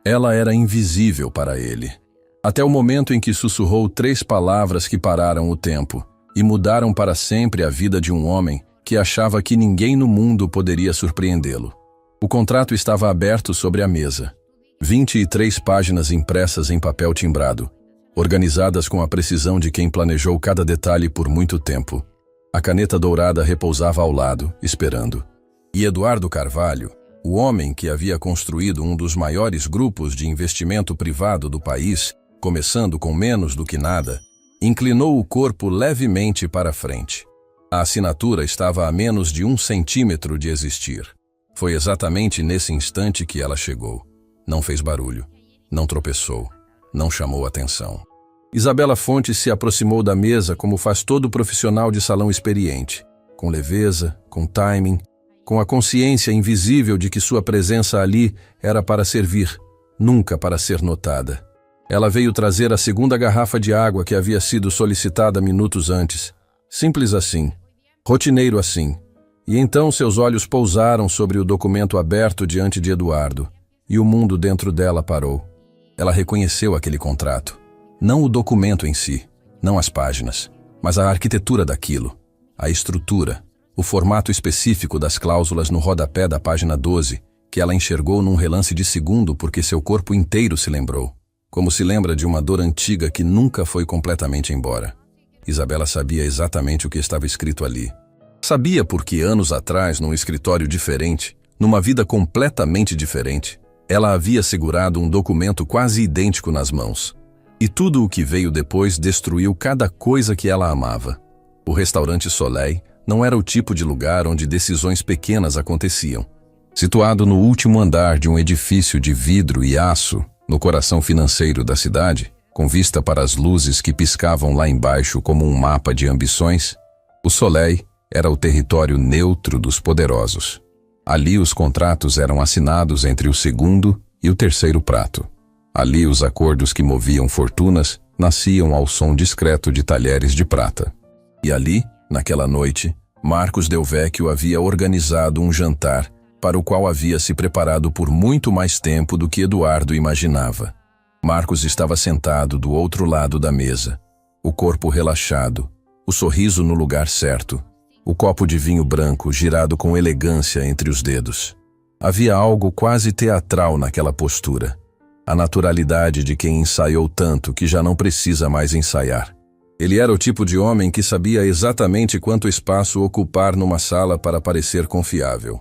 Ela era invisível para ele. Até o momento em que sussurrou 3 palavras que pararam o tempo e mudaram para sempre a vida de um homem que achava que ninguém no mundo poderia surpreendê-lo. O contrato estava aberto sobre a mesa. 23 páginas impressas em papel timbrado, organizadas com a precisão de quem planejou cada detalhe por muito tempo. A caneta dourada repousava ao lado, esperando. E Eduardo Carvalho, o homem que havia construído um dos maiores grupos de investimento privado do país, começando com menos do que nada, inclinou o corpo levemente para frente. A assinatura estava a menos de 1 centímetro de existir. Foi exatamente nesse instante que ela chegou. Não fez barulho, não tropeçou, não chamou atenção. Isabela Fontes se aproximou da mesa como faz todo profissional de salão experiente, com leveza, com timing, com a consciência invisível de que sua presença ali era para servir, nunca para ser notada. Ela veio trazer a 2ª garrafa de água que havia sido solicitada minutos antes. Simples assim, rotineiro assim. E então seus olhos pousaram sobre o documento aberto diante de Eduardo, e o mundo dentro dela parou. Ela reconheceu aquele contrato. Não o documento em si, não as páginas, mas a arquitetura daquilo, a estrutura, o formato específico das cláusulas no rodapé da página 12, que ela enxergou num relance de segundo porque seu corpo inteiro se lembrou, como se lembra de uma dor antiga que nunca foi completamente embora. Isabela sabia exatamente o que estava escrito ali. Sabia porque anos atrás, num escritório diferente, numa vida completamente diferente, ela havia segurado um documento quase idêntico nas mãos. E tudo o que veio depois destruiu cada coisa que ela amava. O restaurante Soleil não era o tipo de lugar onde decisões pequenas aconteciam. Situado no último andar de um edifício de vidro e aço, no coração financeiro da cidade, com vista para as luzes que piscavam lá embaixo como um mapa de ambições, o Soleil era o território neutro dos poderosos. Ali os contratos eram assinados entre o 2º e o 3º prato. Ali os acordos que moviam fortunas nasciam ao som discreto de talheres de prata. E ali, naquela noite, Marcos Del Vecchio havia organizado um jantar para o qual havia se preparado por muito mais tempo do que Eduardo imaginava. Marcos estava sentado do outro lado da mesa, o corpo relaxado, o sorriso no lugar certo, o copo de vinho branco girado com elegância entre os dedos. Havia algo quase teatral naquela postura. A naturalidade de quem ensaiou tanto que já não precisa mais ensaiar. Ele era o tipo de homem que sabia exatamente quanto espaço ocupar numa sala para parecer confiável.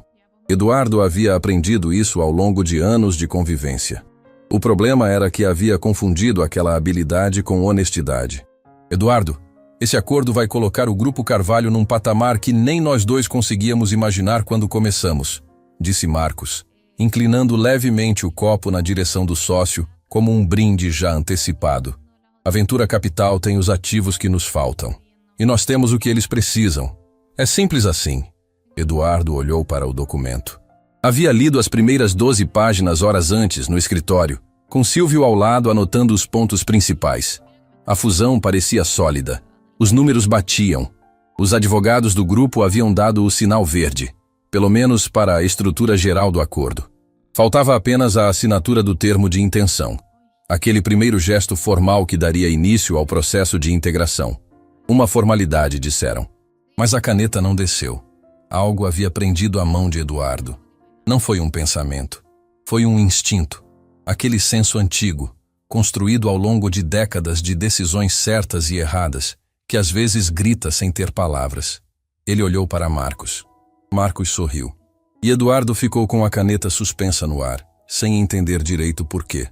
Eduardo havia aprendido isso ao longo de anos de convivência. O problema era que havia confundido aquela habilidade com honestidade. Eduardo, esse acordo vai colocar o Grupo Carvalho num patamar que nem nós dois conseguíamos imaginar quando começamos, disse Marcos, inclinando levemente o copo na direção do sócio, como um brinde já antecipado. A Ventura Capital tem os ativos que nos faltam. E nós temos o que eles precisam. É simples assim. Eduardo olhou para o documento. Havia lido as primeiras 12 páginas horas antes, no escritório, com Silvio ao lado anotando os pontos principais. A fusão parecia sólida. Os números batiam. Os advogados do grupo haviam dado o sinal verde, pelo menos para a estrutura geral do acordo. Faltava apenas a assinatura do termo de intenção. Aquele primeiro gesto formal que daria início ao processo de integração. Uma formalidade, disseram. Mas a caneta não desceu. Algo havia prendido a mão de Eduardo. Não foi um pensamento. Foi um instinto. Aquele senso antigo, construído ao longo de décadas de decisões certas e erradas, que às vezes grita sem ter palavras. Ele olhou para Marcos. Marcos sorriu. E Eduardo ficou com a caneta suspensa no ar, sem entender direito por quê.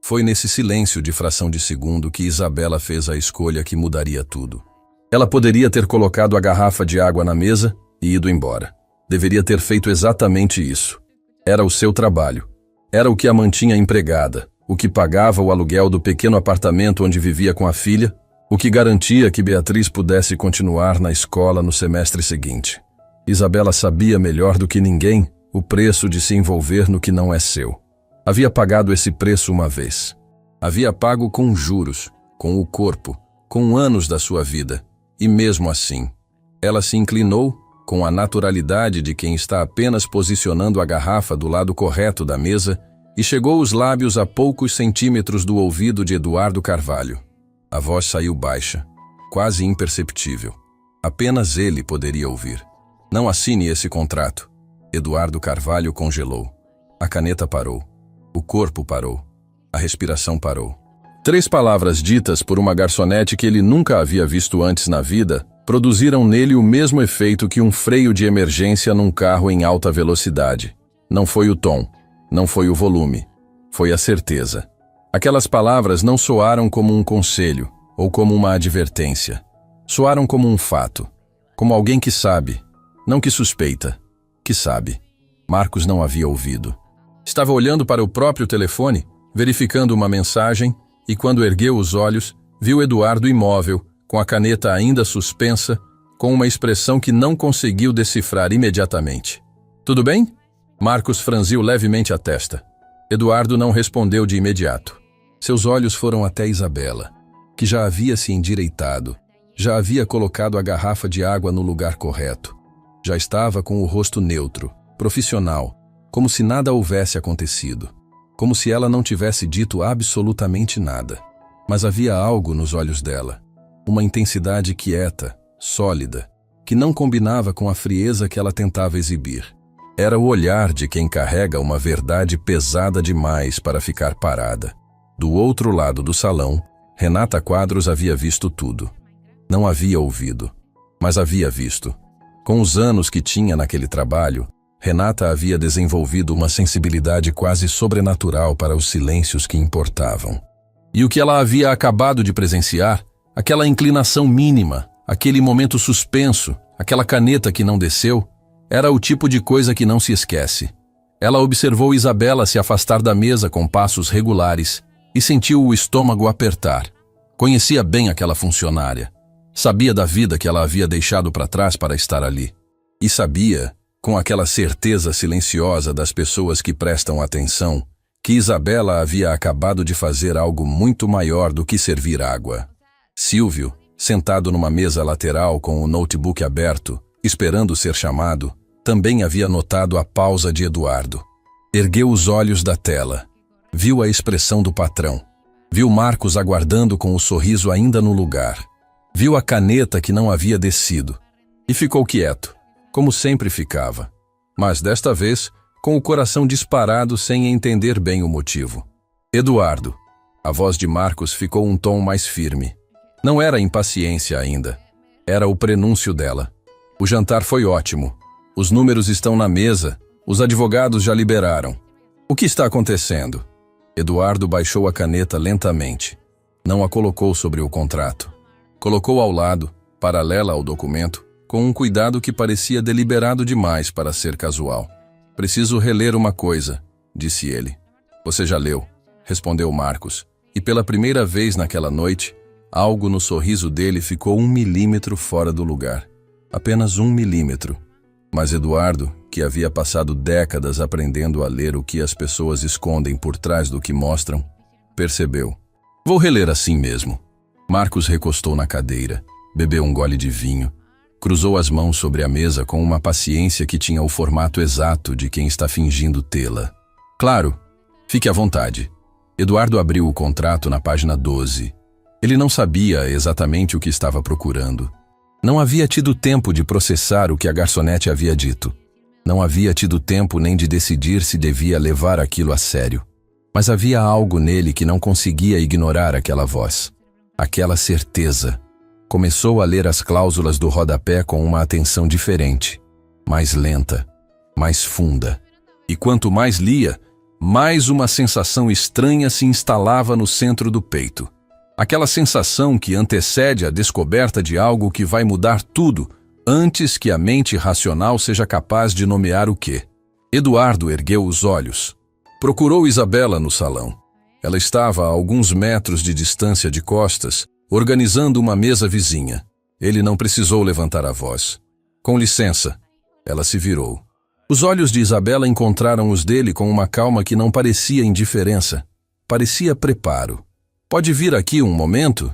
Foi nesse silêncio de fração de segundo que Isabela fez a escolha que mudaria tudo. Ela poderia ter colocado a garrafa de água na mesa e ido embora. Deveria ter feito exatamente isso. Era o seu trabalho. Era o que a mantinha empregada, o que pagava o aluguel do pequeno apartamento onde vivia com a filha, o que garantia que Beatriz pudesse continuar na escola no semestre seguinte. Isabela sabia melhor do que ninguém o preço de se envolver no que não é seu. Havia pagado esse preço uma vez. Havia pago com juros, com o corpo, com anos da sua vida. E mesmo assim, ela se inclinou, com a naturalidade de quem está apenas posicionando a garrafa do lado correto da mesa, e chegou os lábios a poucos centímetros do ouvido de Eduardo Carvalho. A voz saiu baixa, quase imperceptível. Apenas ele poderia ouvir. Não assine esse contrato. Eduardo Carvalho congelou. A caneta parou. O corpo parou. A respiração parou. 3 palavras ditas por uma garçonete que ele nunca havia visto antes na vida produziram nele o mesmo efeito que um freio de emergência num carro em alta velocidade. Não foi o tom, não foi o volume, foi a certeza. Aquelas palavras não soaram como um conselho ou como uma advertência. Soaram como um fato, como alguém que sabe, não que suspeita, que sabe. Marcos não havia ouvido. Estava olhando para o próprio telefone, verificando uma mensagem, e quando ergueu os olhos, viu Eduardo imóvel, com a caneta ainda suspensa, com uma expressão que não conseguiu decifrar imediatamente. Tudo bem? Marcos franziu levemente a testa. Eduardo não respondeu de imediato. Seus olhos foram até Isabela, que já havia se endireitado, já havia colocado a garrafa de água no lugar correto. Já estava com o rosto neutro, profissional, como se nada houvesse acontecido, como se ela não tivesse dito absolutamente nada. Mas havia algo nos olhos dela, uma intensidade quieta, sólida, que não combinava com a frieza que ela tentava exibir. Era o olhar de quem carrega uma verdade pesada demais para ficar parada. Do outro lado do salão, Renata Quadros havia visto tudo. Não havia ouvido, mas havia visto. Com os anos que tinha naquele trabalho, Renata havia desenvolvido uma sensibilidade quase sobrenatural para os silêncios que importavam. E o que ela havia acabado de presenciar, aquela inclinação mínima, aquele momento suspenso, aquela caneta que não desceu, era o tipo de coisa que não se esquece. Ela observou Isabela se afastar da mesa com passos regulares e sentiu o estômago apertar. Conhecia bem aquela funcionária. Sabia da vida que ela havia deixado para trás para estar ali. E sabia, com aquela certeza silenciosa das pessoas que prestam atenção, que Isabela havia acabado de fazer algo muito maior do que servir água. Silvio, sentado numa mesa lateral com o notebook aberto, esperando ser chamado, também havia notado a pausa de Eduardo. Ergueu os olhos da tela. Viu a expressão do patrão. Viu Marcos aguardando com o sorriso ainda no lugar. Viu a caneta que não havia descido. E ficou quieto, como sempre ficava. Mas desta vez, com o coração disparado sem entender bem o motivo. Eduardo. A voz de Marcos ficou um tom mais firme. Não era impaciência ainda. Era o prenúncio dela. O jantar foi ótimo. Os números estão na mesa. Os advogados já liberaram. O que está acontecendo? Eduardo baixou a caneta lentamente. Não a colocou sobre o contrato. Colocou ao lado, paralela ao documento, com um cuidado que parecia deliberado demais para ser casual. Preciso reler uma coisa, disse ele. Você já leu, respondeu Marcos, e pela primeira vez naquela noite, algo no sorriso dele ficou 1 milímetro fora do lugar. Apenas 1 milímetro. Mas Eduardo, que havia passado décadas aprendendo a ler o que as pessoas escondem por trás do que mostram, percebeu. Vou reler assim mesmo. Marcos recostou na cadeira, bebeu um gole de vinho, cruzou as mãos sobre a mesa com uma paciência que tinha o formato exato de quem está fingindo tê-la. Claro, fique à vontade. Eduardo abriu o contrato na página 12. Ele não sabia exatamente o que estava procurando. Não havia tido tempo de processar o que a garçonete havia dito. Não havia tido tempo nem de decidir se devia levar aquilo a sério. Mas havia algo nele que não conseguia ignorar aquela voz. Aquela certeza. Começou a ler as cláusulas do rodapé com uma atenção diferente, mais lenta, mais funda. E quanto mais lia, mais uma sensação estranha se instalava no centro do peito. Aquela sensação que antecede a descoberta de algo que vai mudar tudo antes que a mente racional seja capaz de nomear o quê. Eduardo ergueu os olhos. Procurou Isabela no salão. Ela estava a alguns metros de distância de costas, organizando uma mesa vizinha. Ele não precisou levantar a voz. Com licença. Ela se virou. Os olhos de Isabela encontraram os dele com uma calma que não parecia indiferença. Parecia preparo. Pode vir aqui um momento?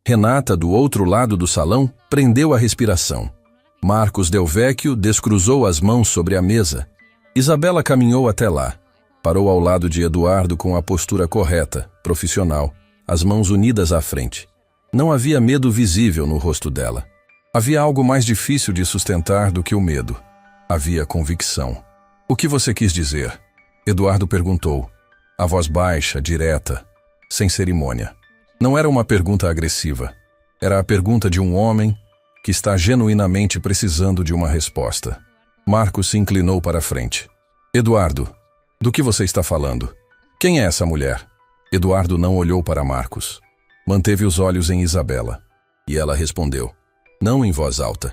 Renata, do outro lado do salão, prendeu a respiração. Marcos Del Vecchio descruzou as mãos sobre a mesa. Isabela caminhou até lá. Parou ao lado de Eduardo com a postura correta, profissional, as mãos unidas à frente. Não havia medo visível no rosto dela. Havia algo mais difícil de sustentar do que o medo. Havia convicção. "O que você quis dizer?" Eduardo perguntou, a voz baixa, direta, sem cerimônia. Não era uma pergunta agressiva. Era a pergunta de um homem que está genuinamente precisando de uma resposta. Marcos se inclinou para a frente. "Eduardo, do que você está falando? Quem é essa mulher?" Eduardo não olhou para Marcos. Manteve os olhos em Isabela. E ela respondeu, não em voz alta,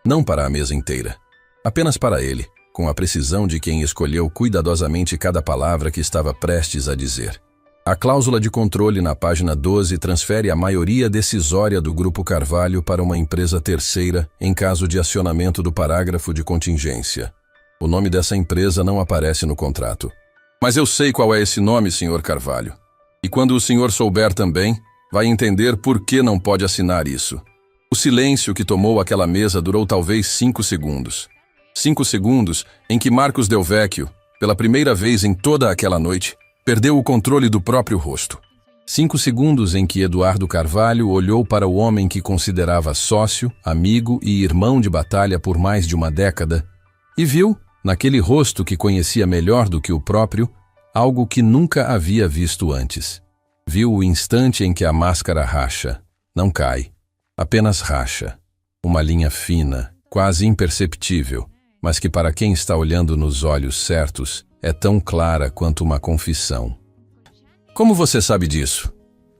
não para a mesa inteira, apenas para ele, com a precisão de quem escolheu cuidadosamente cada palavra que estava prestes a dizer. A cláusula de controle na página 12 transfere a maioria decisória do Grupo Carvalho para uma empresa terceira em caso de acionamento do parágrafo de contingência. O nome dessa empresa não aparece no contrato. "Mas eu sei qual é esse nome, Sr. Carvalho. E quando o senhor souber também, vai entender por que não pode assinar isso." O silêncio que tomou aquela mesa durou talvez 5 segundos. 5 segundos em que Marcos Del Vecchio, pela primeira vez em toda aquela noite, perdeu o controle do próprio rosto. 5 segundos em que Eduardo Carvalho olhou para o homem que considerava sócio, amigo e irmão de batalha por mais de uma década e viu, naquele rosto que conhecia melhor do que o próprio, algo que nunca havia visto antes. Viu o instante em que a máscara racha, não cai, apenas racha. Uma linha fina, quase imperceptível, mas que para quem está olhando nos olhos certos, é tão clara quanto uma confissão. "Como você sabe disso?"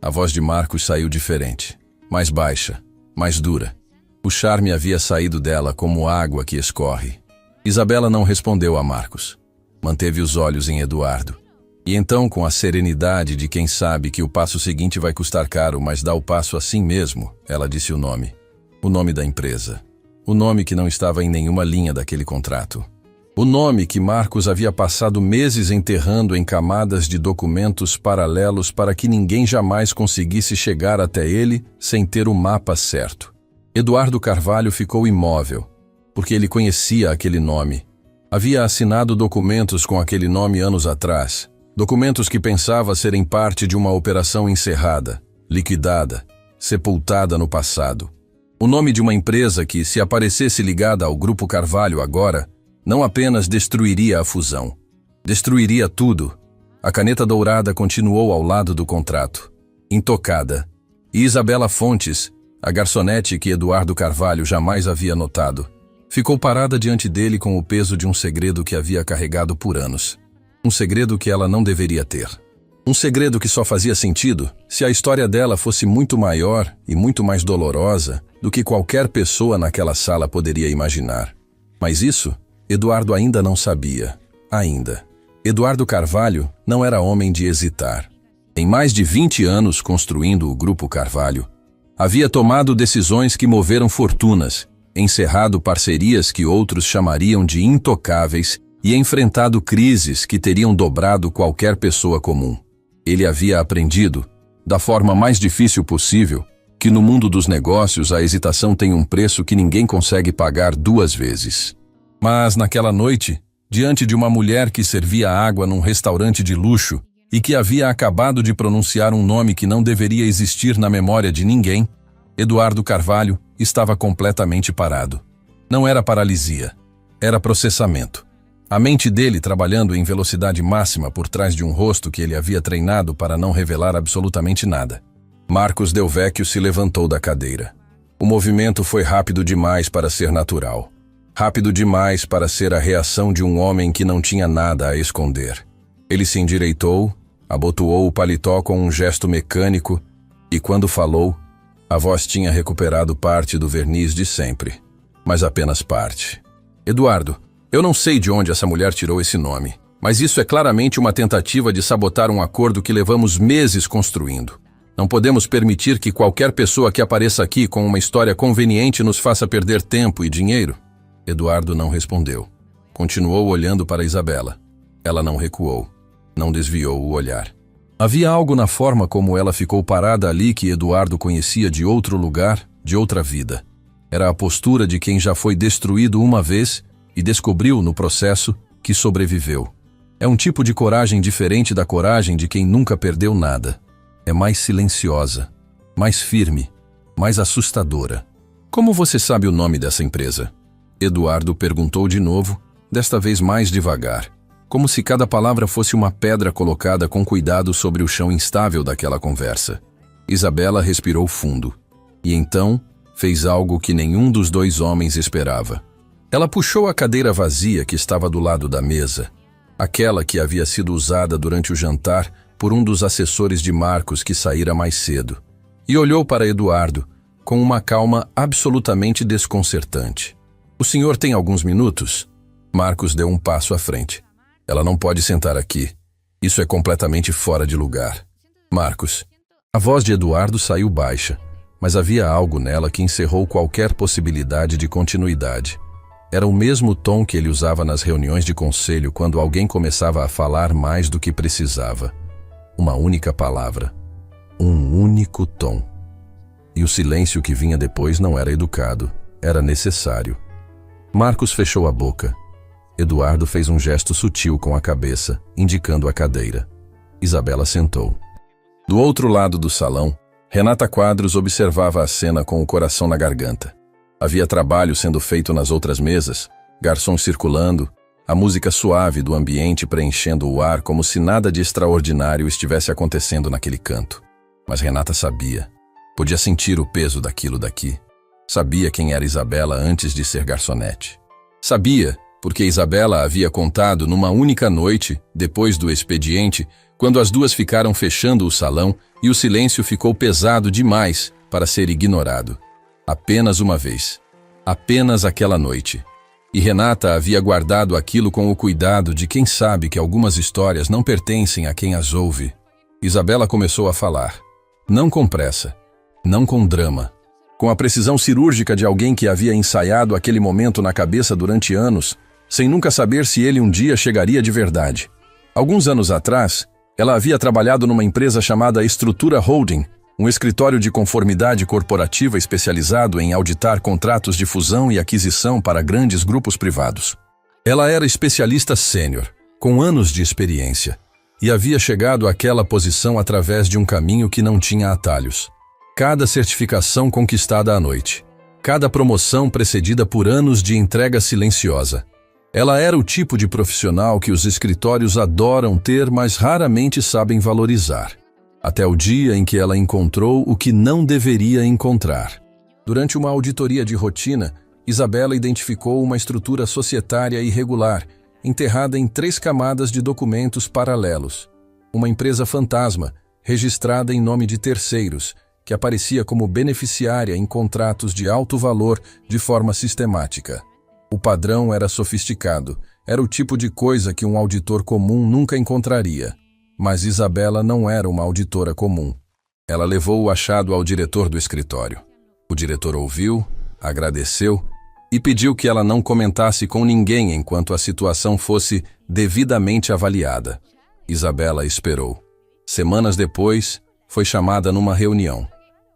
A voz de Marcos saiu diferente, mais baixa, mais dura. O charme havia saído dela como água que escorre. Isabela não respondeu a Marcos. Manteve os olhos em Eduardo. E então, com a serenidade de quem sabe que o passo seguinte vai custar caro, mas dá o passo assim mesmo, ela disse o nome. O nome da empresa. O nome que não estava em nenhuma linha daquele contrato. O nome que Marcos havia passado meses enterrando em camadas de documentos paralelos para que ninguém jamais conseguisse chegar até ele sem ter o mapa certo. Eduardo Carvalho ficou imóvel, porque ele conhecia aquele nome. Havia assinado documentos com aquele nome anos atrás, documentos que pensava serem parte de uma operação encerrada, liquidada, sepultada no passado. O nome de uma empresa que, se aparecesse ligada ao Grupo Carvalho agora, não apenas destruiria a fusão, destruiria tudo. A caneta dourada continuou ao lado do contrato, intocada, e Isabela Fontes, a garçonete que Eduardo Carvalho jamais havia notado, ficou parada diante dele com o peso de um segredo que havia carregado por anos. Um segredo que ela não deveria ter. Um segredo que só fazia sentido se a história dela fosse muito maior e muito mais dolorosa do que qualquer pessoa naquela sala poderia imaginar. Mas isso, Eduardo ainda não sabia. Ainda. Eduardo Carvalho não era homem de hesitar. Em mais de 20 anos construindo o Grupo Carvalho, havia tomado decisões que moveram fortunas, encerrado parcerias que outros chamariam de intocáveis e enfrentado crises que teriam dobrado qualquer pessoa comum. Ele havia aprendido, da forma mais difícil possível, que no mundo dos negócios a hesitação tem um preço que ninguém consegue pagar 2 vezes. Mas naquela noite, diante de uma mulher que servia água num restaurante de luxo e que havia acabado de pronunciar um nome que não deveria existir na memória de ninguém, Eduardo Carvalho estava completamente parado. Não era paralisia, era processamento. A mente dele trabalhando em velocidade máxima por trás de um rosto que ele havia treinado para não revelar absolutamente nada. Marcos Del Vecchio se levantou da cadeira. O movimento foi rápido demais para ser natural. Rápido demais para ser a reação de um homem que não tinha nada a esconder. Ele se endireitou, abotoou o paletó com um gesto mecânico e, quando falou, a voz tinha recuperado parte do verniz de sempre, mas apenas parte. "Eduardo, eu não sei de onde essa mulher tirou esse nome, mas isso é claramente uma tentativa de sabotar um acordo que levamos meses construindo. Não podemos permitir que qualquer pessoa que apareça aqui com uma história conveniente nos faça perder tempo e dinheiro." Eduardo não respondeu. Continuou olhando para Isabela. Ela não recuou, não desviou o olhar. Havia algo na forma como ela ficou parada ali que Eduardo conhecia de outro lugar, de outra vida. Era a postura de quem já foi destruído uma vez e descobriu, no processo, que sobreviveu. É um tipo de coragem diferente da coragem de quem nunca perdeu nada. É mais silenciosa, mais firme, mais assustadora. Como você sabe o nome dessa empresa? Eduardo perguntou de novo, desta vez mais devagar, como se cada palavra fosse uma pedra colocada com cuidado sobre o chão instável daquela conversa. Isabela respirou fundo, e então fez algo que nenhum dos dois homens esperava. Ela puxou a cadeira vazia que estava do lado da mesa, aquela que havia sido usada durante o jantar por um dos assessores de Marcos que saíra mais cedo, e olhou para Eduardo com uma calma absolutamente desconcertante. "O senhor tem alguns minutos?" Marcos deu um passo à frente. "Ela não pode sentar aqui. Isso é completamente fora de lugar." "Marcos." A voz de Eduardo saiu baixa, mas havia algo nela que encerrou qualquer possibilidade de continuidade. Era o mesmo tom que ele usava nas reuniões de conselho quando alguém começava a falar mais do que precisava. Uma única palavra. Um único tom. E o silêncio que vinha depois não era educado, era necessário. Marcos fechou a boca. Eduardo fez um gesto sutil com a cabeça, indicando a cadeira. Isabela sentou. Do outro lado do salão, Renata Quadros observava a cena com o coração na garganta. Havia trabalho sendo feito nas outras mesas, garçons circulando, a música suave do ambiente preenchendo o ar como se nada de extraordinário estivesse acontecendo naquele canto. Mas Renata sabia. Podia sentir o peso daquilo daqui. Sabia quem era Isabela antes de ser garçonete. Sabia, porque Isabela havia contado numa única noite, depois do expediente, quando as duas ficaram fechando o salão e o silêncio ficou pesado demais para ser ignorado. Apenas uma vez. Apenas aquela noite. E Renata havia guardado aquilo com o cuidado de quem sabe que algumas histórias não pertencem a quem as ouve. Isabela começou a falar. Não com pressa. Não com drama. Com a precisão cirúrgica de alguém que havia ensaiado aquele momento na cabeça durante anos, sem nunca saber se ele um dia chegaria de verdade. Alguns anos atrás, ela havia trabalhado numa empresa chamada Estrutura Holding, um escritório de conformidade corporativa especializado em auditar contratos de fusão e aquisição para grandes grupos privados. Ela era especialista sênior, com anos de experiência, e havia chegado àquela posição através de um caminho que não tinha atalhos. Cada certificação conquistada à noite, cada promoção precedida por anos de entrega silenciosa. Ela era o tipo de profissional que os escritórios adoram ter, mas raramente sabem valorizar. Até o dia em que ela encontrou o que não deveria encontrar. Durante uma auditoria de rotina, Isabela identificou uma estrutura societária irregular, enterrada em 3 camadas de documentos paralelos. Uma empresa fantasma, registrada em nome de terceiros, que aparecia como beneficiária em contratos de alto valor de forma sistemática. O padrão era sofisticado, era o tipo de coisa que um auditor comum nunca encontraria. Mas Isabela não era uma auditora comum. Ela levou o achado ao diretor do escritório. O diretor ouviu, agradeceu e pediu que ela não comentasse com ninguém enquanto a situação fosse devidamente avaliada. Isabela esperou. Semanas depois, foi chamada numa reunião.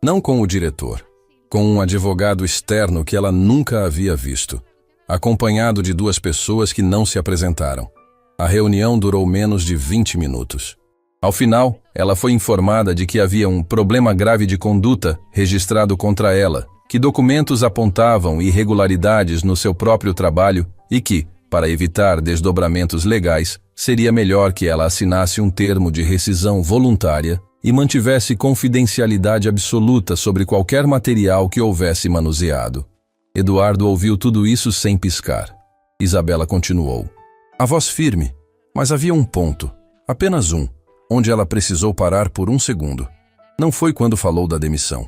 Não com o diretor, com um advogado externo que ela nunca havia visto, acompanhado de 2 pessoas que não se apresentaram. A reunião durou menos de 20 minutos. Ao final, ela foi informada de que havia um problema grave de conduta registrado contra ela, que documentos apontavam irregularidades no seu próprio trabalho e que, para evitar desdobramentos legais, seria melhor que ela assinasse um termo de rescisão voluntária e mantivesse confidencialidade absoluta sobre qualquer material que houvesse manuseado. Eduardo ouviu tudo isso sem piscar. Isabela continuou. A voz firme, mas havia um ponto, apenas um, onde ela precisou parar por 1 segundo. Não foi quando falou da demissão.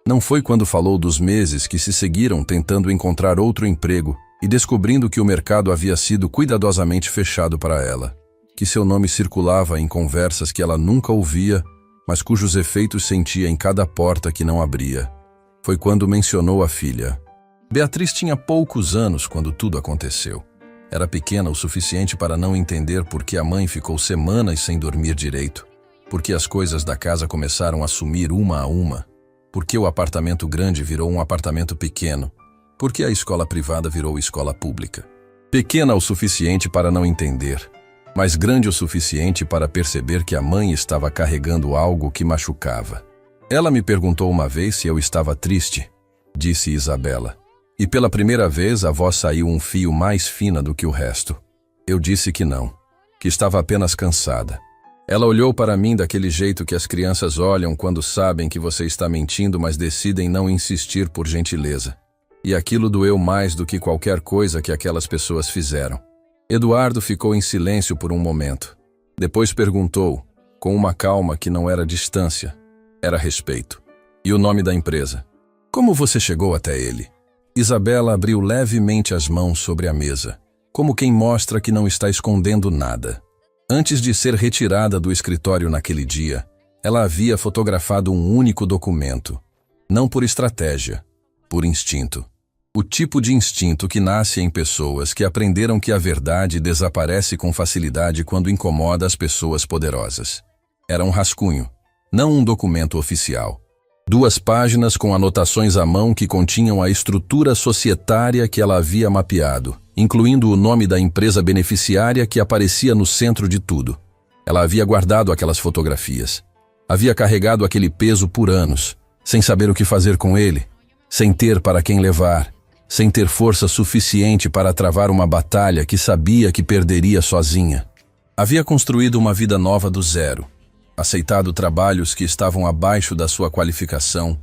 Não foi quando falou dos meses que se seguiram tentando encontrar outro emprego e descobrindo que o mercado havia sido cuidadosamente fechado para ela, que seu nome circulava em conversas que ela nunca ouvia, mas cujos efeitos sentia em cada porta que não abria. Foi quando mencionou a filha. Beatriz tinha poucos anos quando tudo aconteceu. Era pequena o suficiente para não entender por que a mãe ficou semanas sem dormir direito, por que as coisas da casa começaram a sumir uma a uma, por que o apartamento grande virou um apartamento pequeno, por que a escola privada virou escola pública. Pequena o suficiente para não entender, mas grande o suficiente para perceber que a mãe estava carregando algo que machucava. Ela me perguntou uma vez se eu estava triste, disse Isabela, e pela primeira vez a voz saiu um fio mais fina do que o resto. Eu disse que não, que estava apenas cansada. Ela olhou para mim daquele jeito que as crianças olham quando sabem que você está mentindo, mas decidem não insistir por gentileza. E aquilo doeu mais do que qualquer coisa que aquelas pessoas fizeram. Eduardo ficou em silêncio por um momento. Depois perguntou, com uma calma que não era distância, era respeito. E o nome da empresa? Como você chegou até ele? Isabela abriu levemente as mãos sobre a mesa, como quem mostra que não está escondendo nada. Antes de ser retirada do escritório naquele dia, ela havia fotografado um único documento. Não por estratégia, por instinto. O tipo de instinto que nasce em pessoas que aprenderam que a verdade desaparece com facilidade quando incomoda as pessoas poderosas. Era um rascunho, não um documento oficial. 2 páginas com anotações à mão que continham a estrutura societária que ela havia mapeado, incluindo o nome da empresa beneficiária que aparecia no centro de tudo. Ela havia guardado aquelas fotografias. Havia carregado aquele peso por anos, sem saber o que fazer com ele, sem ter para quem levar, sem ter força suficiente para travar uma batalha que sabia que perderia sozinha. Havia construído uma vida nova do zero, aceitado trabalhos que estavam abaixo da sua qualificação,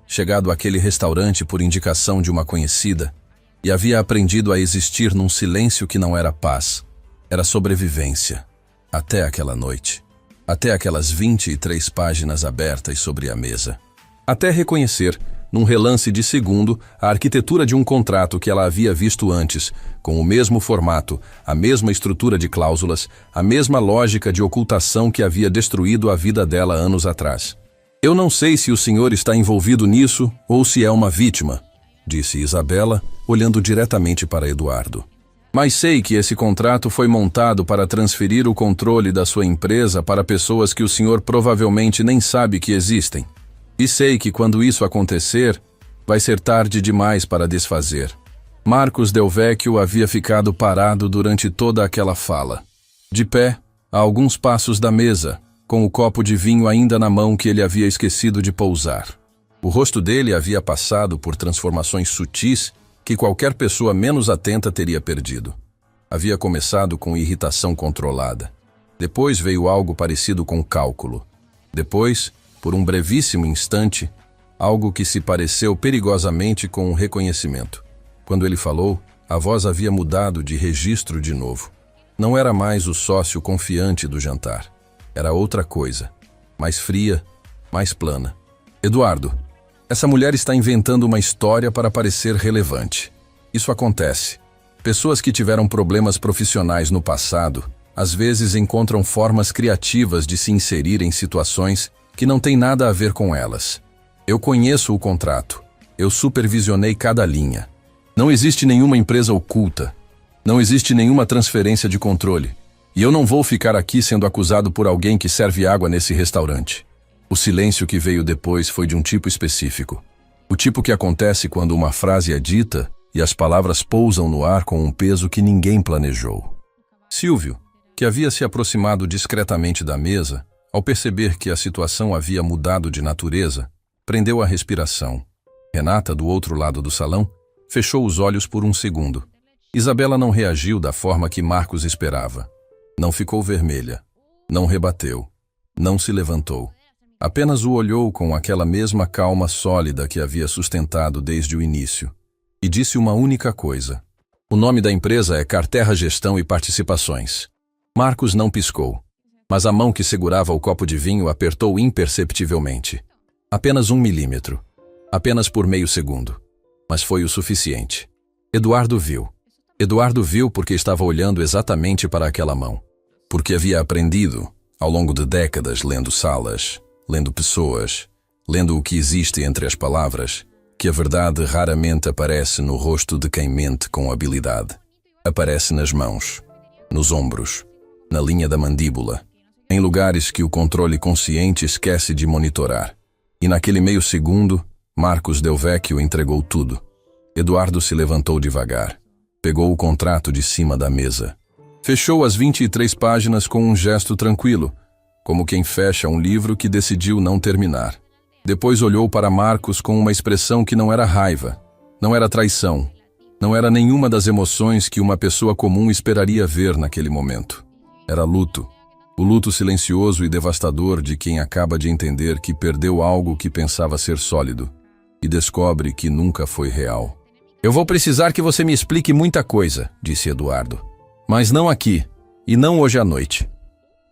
chegado àquele restaurante por indicação de uma conhecida, e havia aprendido a existir num silêncio que não era paz, era sobrevivência. Até aquela noite. Até aquelas 23 páginas abertas sobre a mesa. Até reconhecer, num relance de segundo, a arquitetura de um contrato que ela havia visto antes, com o mesmo formato, a mesma estrutura de cláusulas, a mesma lógica de ocultação que havia destruído a vida dela anos atrás. Eu não sei se o senhor está envolvido nisso ou se é uma vítima, disse Isabela, olhando diretamente para Eduardo. Mas sei que esse contrato foi montado para transferir o controle da sua empresa para pessoas que o senhor provavelmente nem sabe que existem. E sei que quando isso acontecer, vai ser tarde demais para desfazer. Marcos Del Vecchio havia ficado parado durante toda aquela fala. De pé, a alguns passos da mesa, com o copo de vinho ainda na mão que ele havia esquecido de pousar. O rosto dele havia passado por transformações sutis que qualquer pessoa menos atenta teria perdido. Havia começado com irritação controlada. Depois veio algo parecido com cálculo. Depois, por um brevíssimo instante, algo que se pareceu perigosamente com um reconhecimento. Quando ele falou, a voz havia mudado de registro de novo. Não era mais o sócio confiante do jantar. Era outra coisa, mais fria, mais plana. Eduardo, essa mulher está inventando uma história para parecer relevante. Isso acontece. Pessoas que tiveram problemas profissionais no passado, às vezes encontram formas criativas de se inserir em situações que não têm nada a ver com elas. Eu conheço o contrato. Eu supervisionei cada linha. Não existe nenhuma empresa oculta. Não existe nenhuma transferência de controle. E eu não vou ficar aqui sendo acusado por alguém que serve água nesse restaurante. O silêncio que veio depois foi de um tipo específico. O tipo que acontece quando uma frase é dita e as palavras pousam no ar com um peso que ninguém planejou. Silvio, que havia se aproximado discretamente da mesa, ao perceber que a situação havia mudado de natureza, prendeu a respiração. Renata, do outro lado do salão, fechou os olhos por um segundo. Isabela não reagiu da forma que Marcos esperava. Não ficou vermelha. Não rebateu. Não se levantou. Apenas o olhou com aquela mesma calma sólida que havia sustentado desde o início. E disse uma única coisa. O nome da empresa é Carterra Gestão e Participações. Marcos não piscou, mas a mão que segurava o copo de vinho apertou imperceptivelmente. Apenas 1 milímetro. Apenas por meio segundo. Mas foi o suficiente. Eduardo viu. Eduardo viu porque estava olhando exatamente para aquela mão. Porque havia aprendido, ao longo de décadas, lendo salas, lendo pessoas, lendo o que existe entre as palavras, que a verdade raramente aparece no rosto de quem mente com habilidade. Aparece nas mãos, nos ombros, na linha da mandíbula, em lugares que o controle consciente esquece de monitorar. E naquele meio segundo, Marcos Del Vecchio entregou tudo. Eduardo se levantou devagar, pegou o contrato de cima da mesa, Fechou as 23 páginas com um gesto tranquilo, como quem fecha um livro que decidiu não terminar. Depois olhou para Marcos com uma expressão que não era raiva, não era traição, não era nenhuma das emoções que uma pessoa comum esperaria ver naquele momento. Era luto. O luto silencioso e devastador de quem acaba de entender que perdeu algo que pensava ser sólido e descobre que nunca foi real. Eu vou precisar que você me explique muita coisa, disse Eduardo. Mas não aqui, e não hoje à noite.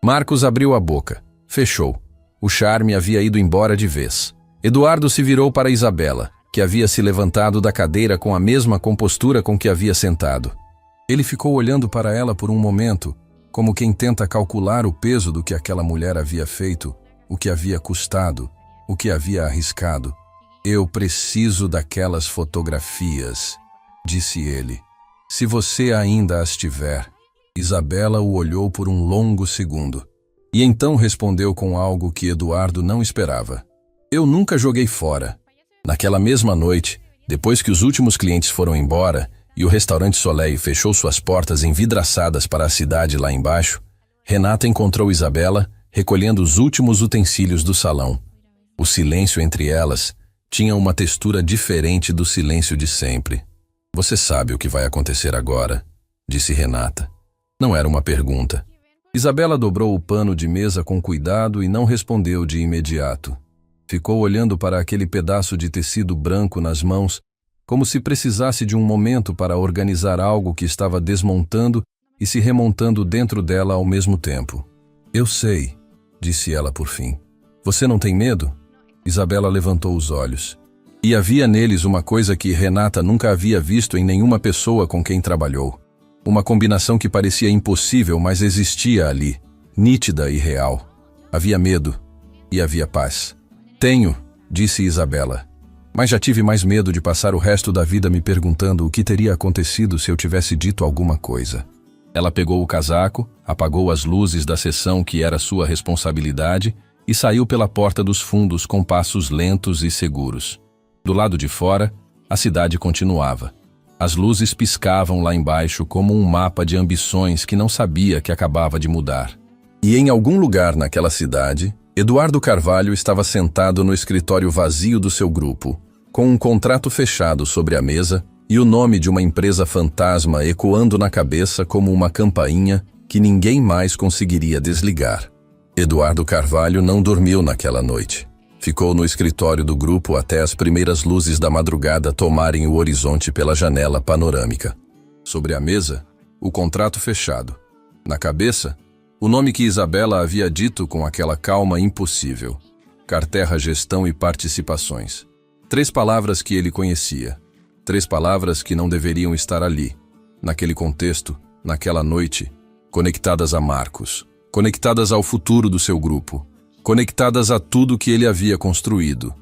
Marcos abriu a boca, fechou. O charme havia ido embora de vez. Eduardo se virou para Isabela, que havia se levantado da cadeira com a mesma compostura com que havia sentado. Ele ficou olhando para ela por um momento, como quem tenta calcular o peso do que aquela mulher havia feito, o que havia custado, o que havia arriscado. Eu preciso daquelas fotografias, disse ele. Se você ainda as tiver. Isabela o olhou por um longo segundo. E então respondeu com algo que Eduardo não esperava. Eu nunca joguei fora. Naquela mesma noite, depois que os últimos clientes foram embora e o restaurante Soleil fechou suas portas envidraçadas para a cidade lá embaixo, Renata encontrou Isabela recolhendo os últimos utensílios do salão. O silêncio entre elas tinha uma textura diferente do silêncio de sempre. Você sabe o que vai acontecer agora, disse Renata. Não era uma pergunta. Isabela dobrou o pano de mesa com cuidado e não respondeu de imediato. Ficou olhando para aquele pedaço de tecido branco nas mãos, como se precisasse de um momento para organizar algo que estava desmontando e se remontando dentro dela ao mesmo tempo. Eu sei, disse ela por fim. Você não tem medo? Isabela levantou os olhos. E havia neles uma coisa que Renata nunca havia visto em nenhuma pessoa com quem trabalhou. Uma combinação que parecia impossível, mas existia ali, nítida e real. Havia medo e havia paz. Tenho, disse Isabela, mas já tive mais medo de passar o resto da vida me perguntando o que teria acontecido se eu tivesse dito alguma coisa. Ela pegou o casaco, apagou as luzes da sessão que era sua responsabilidade e saiu pela porta dos fundos com passos lentos e seguros. Do lado de fora, a cidade continuava. As luzes piscavam lá embaixo como um mapa de ambições que não sabia que acabava de mudar. E em algum lugar naquela cidade, Eduardo Carvalho estava sentado no escritório vazio do seu grupo, com um contrato fechado sobre a mesa e o nome de uma empresa fantasma ecoando na cabeça como uma campainha que ninguém mais conseguiria desligar. Eduardo Carvalho não dormiu naquela noite. Ficou no escritório do grupo até as primeiras luzes da madrugada tomarem o horizonte pela janela panorâmica. Sobre a mesa, o contrato fechado. Na cabeça, o nome que Isabela havia dito com aquela calma impossível. Carterra Gestão e Participações. 3 palavras que ele conhecia. 3 palavras que não deveriam estar ali, naquele contexto, naquela noite, conectadas a Marcos, conectadas ao futuro do seu grupo, conectadas a tudo que ele havia construído.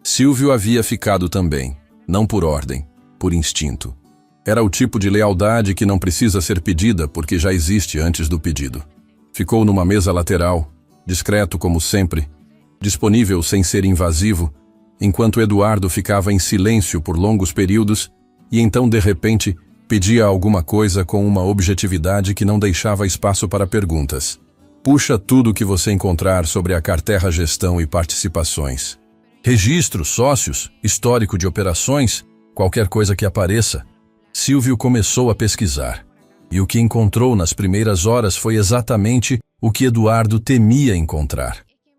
Silvio havia ficado também, não por ordem, por instinto. Era o tipo de lealdade que não precisa ser pedida porque já existe antes do pedido. Ficou numa mesa lateral, discreto como sempre, disponível sem ser invasivo, enquanto Eduardo ficava em silêncio por longos períodos e então, de repente, pedia alguma coisa com uma objetividade que não deixava espaço para perguntas. Puxa tudo o que você encontrar sobre a Carterra Gestão e Participações. Registros, sócios, histórico de operações, qualquer coisa que apareça. Silvio começou a pesquisar. E o que encontrou nas primeiras horas foi exatamente o que Eduardo temia encontrar.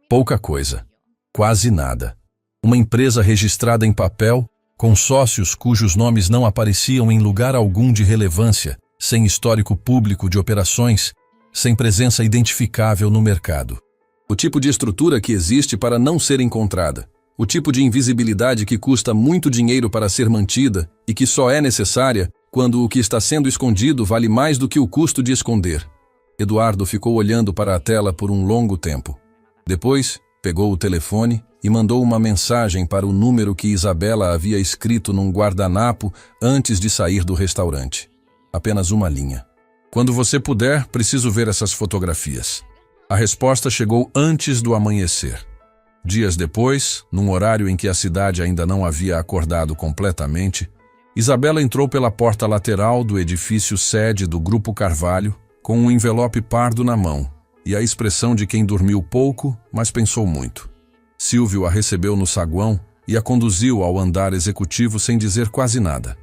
Pouca coisa. Quase nada. Uma empresa registrada em papel, com sócios cujos nomes não apareciam em lugar algum de relevância, sem histórico público de operações, sem presença identificável no mercado. O tipo de estrutura que existe para não ser encontrada. O tipo de invisibilidade que custa muito dinheiro para ser mantida e que só é necessária quando o que está sendo escondido vale mais do que o custo de esconder. Eduardo ficou olhando para a tela por um longo tempo. Depois, pegou o telefone e mandou uma mensagem para o número que Isabela havia escrito num guardanapo antes de sair do restaurante. Apenas uma linha. Quando você puder, preciso ver essas fotografias. A resposta chegou antes do amanhecer. Dias depois, num horário em que a cidade ainda não havia acordado completamente, Isabela entrou pela porta lateral do edifício sede do Grupo Carvalho, com um envelope pardo na mão e a expressão de quem dormiu pouco, mas pensou muito. Silvio a recebeu no saguão e a conduziu ao andar executivo sem dizer quase nada.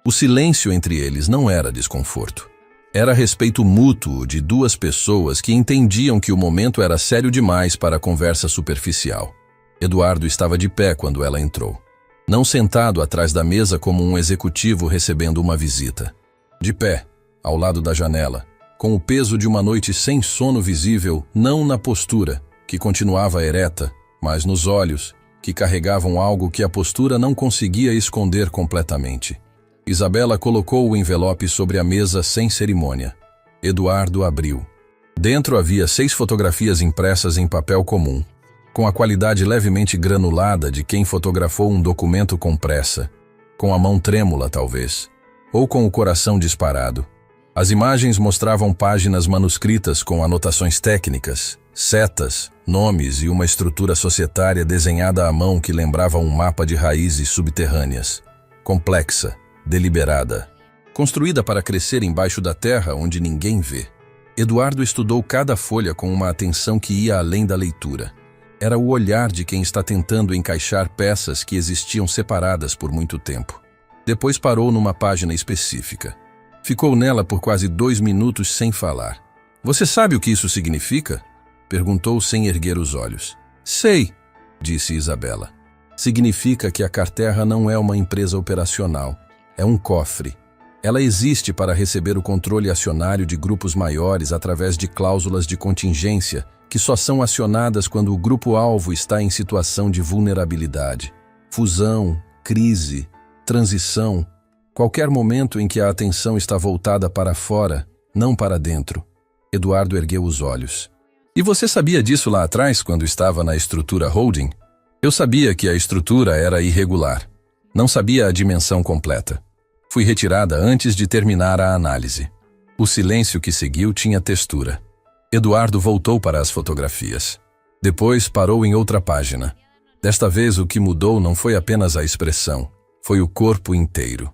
O silêncio entre eles não era desconforto. Era respeito mútuo de duas pessoas que entendiam que o momento era sério demais para a conversa superficial. Eduardo estava de pé quando ela entrou. Não sentado atrás da mesa como um executivo recebendo uma visita. De pé, ao lado da janela, com o peso de uma noite sem sono visível, não na postura, que continuava ereta, mas nos olhos, que carregavam algo que a postura não conseguia esconder completamente. Isabela colocou o envelope sobre a mesa sem cerimônia. Eduardo abriu. Dentro havia 6 fotografias impressas em papel comum, com a qualidade levemente granulada de quem fotografou um documento com pressa, com a mão trêmula talvez, ou com o coração disparado. As imagens mostravam páginas manuscritas com anotações técnicas, setas, nomes e uma estrutura societária desenhada à mão que lembrava um mapa de raízes subterrâneas, complexa, deliberada, construída para crescer embaixo da terra onde ninguém vê. Eduardo estudou cada folha com uma atenção que ia além da leitura. Era o olhar de quem está tentando encaixar peças que existiam separadas por muito tempo. Depois parou numa página específica. Ficou nela por quase 2 minutos sem falar. "Você sabe o que isso significa?" perguntou sem erguer os olhos. "Sei", disse Isabela. "Significa que a Carterra não é uma empresa operacional. É um cofre. Ela existe para receber o controle acionário de grupos maiores através de cláusulas de contingência que só são acionadas quando o grupo-alvo está em situação de vulnerabilidade. Fusão, crise, transição, qualquer momento em que a atenção está voltada para fora, não para dentro." Eduardo ergueu os olhos. "E você sabia disso lá atrás, quando estava na estrutura holding?" "Eu sabia que a estrutura era irregular. Não sabia a dimensão completa. Fui retirada antes de terminar a análise." O silêncio que seguiu tinha textura. Eduardo voltou para as fotografias. Depois parou em outra página. Desta vez o que mudou não foi apenas a expressão, foi o corpo inteiro.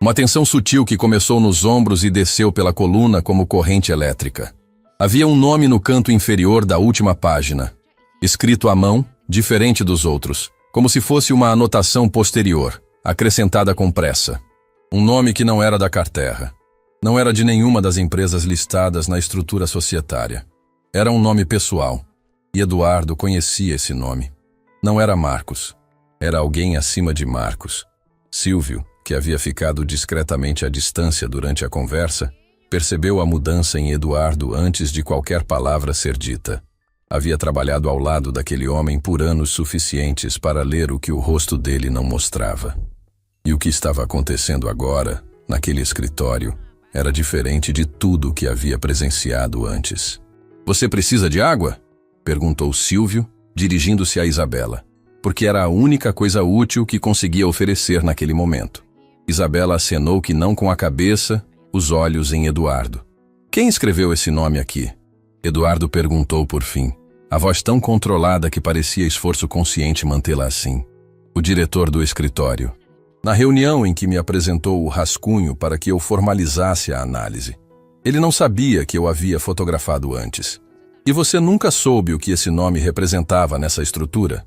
Uma tensão sutil que começou nos ombros e desceu pela coluna como corrente elétrica. Havia um nome no canto inferior da última página, escrito à mão, diferente dos outros, como se fosse uma anotação posterior, acrescentada com pressa. Um nome que não era da Carterra. Não era de nenhuma das empresas listadas na estrutura societária. Era um nome pessoal. E Eduardo conhecia esse nome. Não era Marcos. Era alguém acima de Marcos. Silvio, que havia ficado discretamente à distância durante a conversa, percebeu a mudança em Eduardo antes de qualquer palavra ser dita. Havia trabalhado ao lado daquele homem por anos suficientes para ler o que o rosto dele não mostrava. E o que estava acontecendo agora, naquele escritório, era diferente de tudo o que havia presenciado antes. "Você precisa de água?" perguntou Silvio, dirigindo-se a Isabela, porque era a única coisa útil que conseguia oferecer naquele momento. Isabela acenou que não com a cabeça, os olhos em Eduardo. "Quem escreveu esse nome aqui?" Eduardo perguntou por fim, a voz tão controlada que parecia esforço consciente mantê-la assim. "O diretor do escritório. Na reunião em que me apresentou o rascunho para que eu formalizasse a análise. Ele não sabia que eu havia fotografado antes. E você nunca soube o que esse nome representava nessa estrutura?"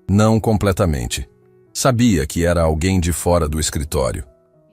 "Não completamente. Sabia que era alguém de fora do escritório.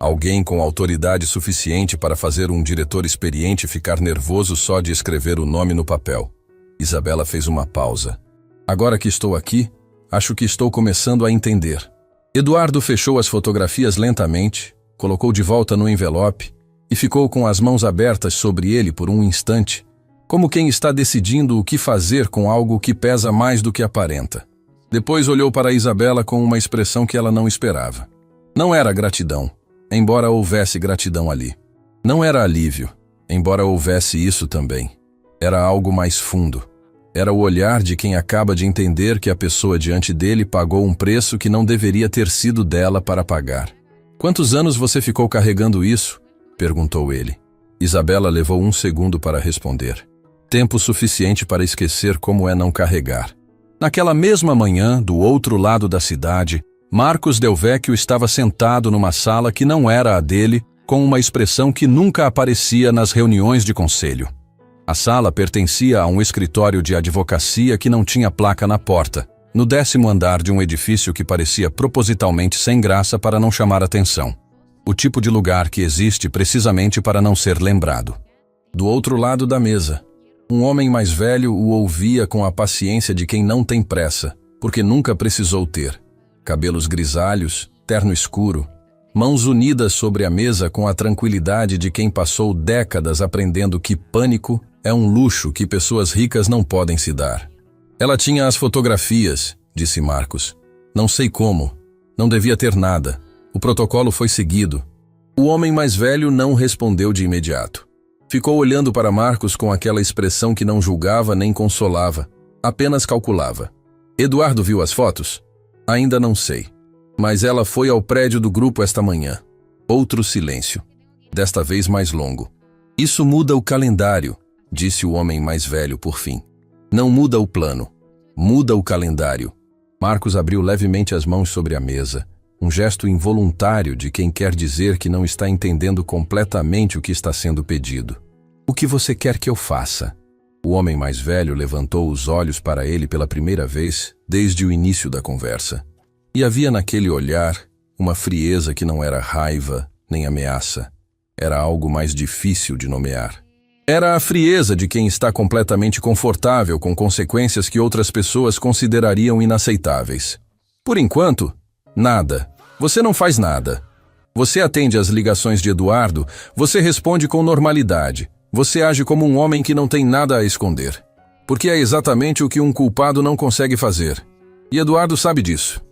Alguém com autoridade suficiente para fazer um diretor experiente ficar nervoso só de escrever o nome no papel." Isabela fez uma pausa. "Agora que estou aqui, acho que estou começando a entender." Eduardo fechou as fotografias lentamente, colocou de volta no envelope e ficou com as mãos abertas sobre ele por um instante, como quem está decidindo o que fazer com algo que pesa mais do que aparenta. Depois olhou para Isabela com uma expressão que ela não esperava. Não era gratidão, embora houvesse gratidão ali. Não era alívio, embora houvesse isso também. Era algo mais fundo. Era o olhar de quem acaba de entender que a pessoa diante dele pagou um preço que não deveria ter sido dela para pagar. "Quantos anos você ficou carregando isso?" perguntou ele. Isabela levou 1 segundo para responder. Tempo suficiente para esquecer como é não carregar. Naquela mesma manhã, do outro lado da cidade, Marcos Del Vecchio estava sentado numa sala que não era a dele, com uma expressão que nunca aparecia nas reuniões de conselho. A sala pertencia a um escritório de advocacia que não tinha placa na porta, no 10º andar de um edifício que parecia propositalmente sem graça para não chamar atenção. O tipo de lugar que existe precisamente para não ser lembrado. Do outro lado da mesa, um homem mais velho o ouvia com a paciência de quem não tem pressa, porque nunca precisou ter. Cabelos grisalhos, terno escuro, mãos unidas sobre a mesa com a tranquilidade de quem passou décadas aprendendo que pânico é um luxo que pessoas ricas não podem se dar. Ela tinha as fotografias, disse Marcos. Não sei como. Não devia ter nada. O protocolo foi seguido. O homem mais velho não respondeu de imediato. Ficou olhando para Marcos com aquela expressão que não julgava nem consolava, apenas calculava. Eduardo viu as fotos? Ainda não sei. Mas ela foi ao prédio do grupo esta manhã. Outro silêncio. Desta vez mais longo. Isso muda o calendário, disse o homem mais velho por fim. Não muda o plano. Muda o calendário. Marcos abriu levemente as mãos sobre a mesa. Um gesto involuntário de quem quer dizer que não está entendendo completamente o que está sendo pedido. O que você quer que eu faça? O homem mais velho levantou os olhos para ele pela primeira vez desde o início da conversa. E havia naquele olhar uma frieza que não era raiva nem ameaça. Era algo mais difícil de nomear. Era a frieza de quem está completamente confortável com consequências que outras pessoas considerariam inaceitáveis. Por enquanto, nada. Você não faz nada. Você atende às ligações de Eduardo, você responde com normalidade. Você age como um homem que não tem nada a esconder. Porque é exatamente o que um culpado não consegue fazer. E Eduardo sabe disso.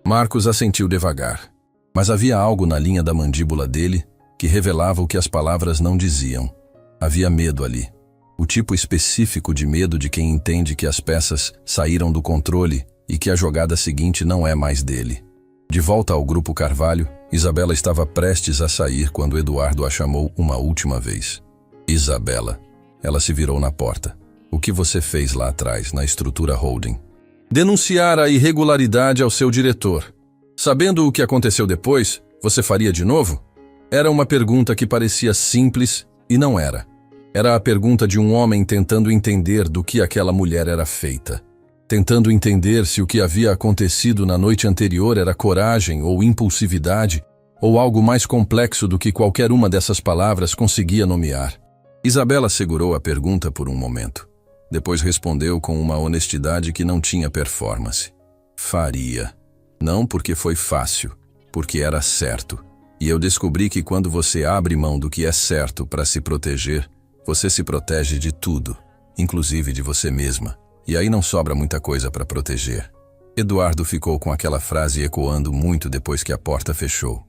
Marcos assentiu devagar. Mas havia algo na linha da mandíbula dele que revelava o que as palavras não diziam. Havia medo ali. O tipo específico de medo de quem entende que as peças saíram do controle e que a jogada seguinte não é mais dele. De volta ao Grupo Carvalho, Isabela estava prestes a sair quando Eduardo a chamou uma última vez. Isabela. Ela se virou na porta. O que você fez lá atrás, na estrutura holding? Denunciar a irregularidade ao seu diretor. Sabendo o que aconteceu depois, você faria de novo? Era uma pergunta que parecia simples e não era. Era a pergunta de um homem tentando entender do que aquela mulher era feita. Tentando entender se o que havia acontecido na noite anterior era coragem ou impulsividade, ou algo mais complexo do que qualquer uma dessas palavras conseguia nomear. Isabela segurou a pergunta por um momento. Depois respondeu com uma honestidade que não tinha performance. Faria. Não porque foi fácil, porque era certo. E eu descobri que quando você abre mão do que é certo para se proteger, você se protege de tudo, inclusive de você mesma. E aí não sobra muita coisa para proteger. Eduardo ficou com aquela frase ecoando muito depois que a porta fechou.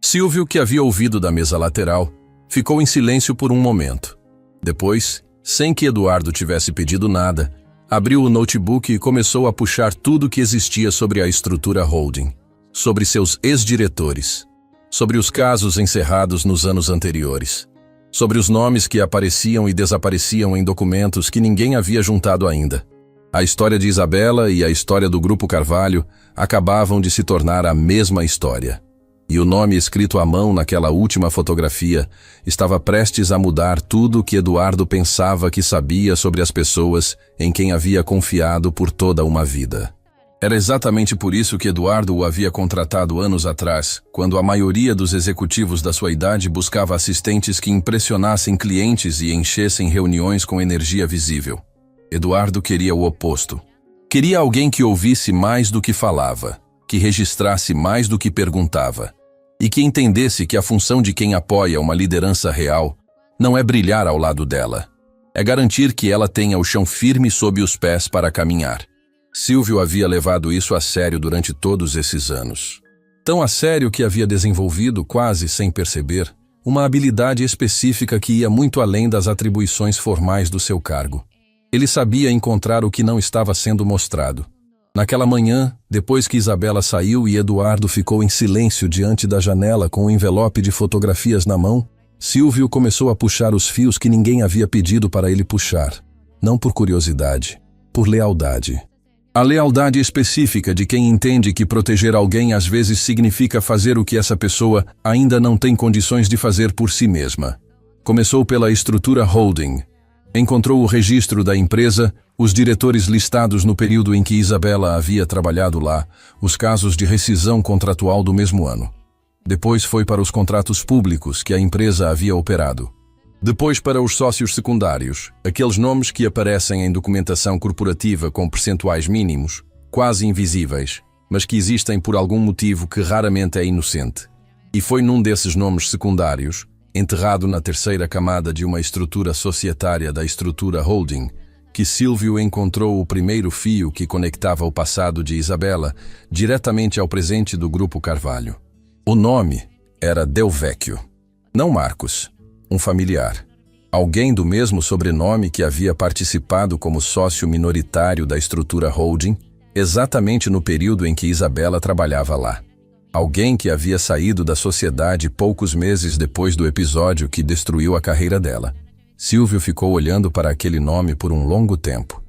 Silvio, que havia ouvido da mesa lateral, ficou em silêncio por um momento. Depois, sem que Eduardo tivesse pedido nada, abriu o notebook e começou a puxar tudo que existia sobre a estrutura holding, sobre seus ex-diretores, sobre os casos encerrados nos anos anteriores, sobre os nomes que apareciam e desapareciam em documentos que ninguém havia juntado ainda. A história de Isabela e a história do Grupo Carvalho acabavam de se tornar a mesma história. E o nome escrito à mão naquela última fotografia estava prestes a mudar tudo o que Eduardo pensava que sabia sobre as pessoas em quem havia confiado por toda uma vida. Era exatamente por isso que Eduardo o havia contratado anos atrás, quando a maioria dos executivos da sua idade buscava assistentes que impressionassem clientes e enchessem reuniões com energia visível. Eduardo queria o oposto. Queria alguém que ouvisse mais do que falava, que registrasse mais do que perguntava, e que entendesse que a função de quem apoia uma liderança real não é brilhar ao lado dela, é garantir que ela tenha o chão firme sob os pés para caminhar. Silvio havia levado isso a sério durante todos esses anos. Tão a sério que havia desenvolvido, quase sem perceber, uma habilidade específica que ia muito além das atribuições formais do seu cargo. Ele sabia encontrar o que não estava sendo mostrado. Naquela manhã, depois que Isabela saiu e Eduardo ficou em silêncio diante da janela com um envelope de fotografias na mão, Silvio começou a puxar os fios que ninguém havia pedido para ele puxar. Não por curiosidade, por lealdade. A lealdade específica de quem entende que proteger alguém às vezes significa fazer o que essa pessoa ainda não tem condições de fazer por si mesma. Começou pela estrutura holding. Encontrou o registro da empresa, os diretores listados no período em que Isabela havia trabalhado lá, os casos de rescisão contratual do mesmo ano. Depois foi para os contratos públicos que a empresa havia operado. Depois para os sócios secundários, aqueles nomes que aparecem em documentação corporativa com percentuais mínimos, quase invisíveis, mas que existem por algum motivo que raramente é inocente. E foi num desses nomes secundários, enterrado na terceira camada de uma estrutura societária da estrutura holding, que Silvio encontrou o primeiro fio que conectava o passado de Isabela diretamente ao presente do Grupo Carvalho. O nome era Del Vecchio, não Marcos, um familiar. Alguém do mesmo sobrenome que havia participado como sócio minoritário da estrutura holding, exatamente no período em que Isabela trabalhava lá. Alguém que havia saído da sociedade poucos meses depois do episódio que destruiu a carreira dela. Silvio ficou olhando para aquele nome por um longo tempo.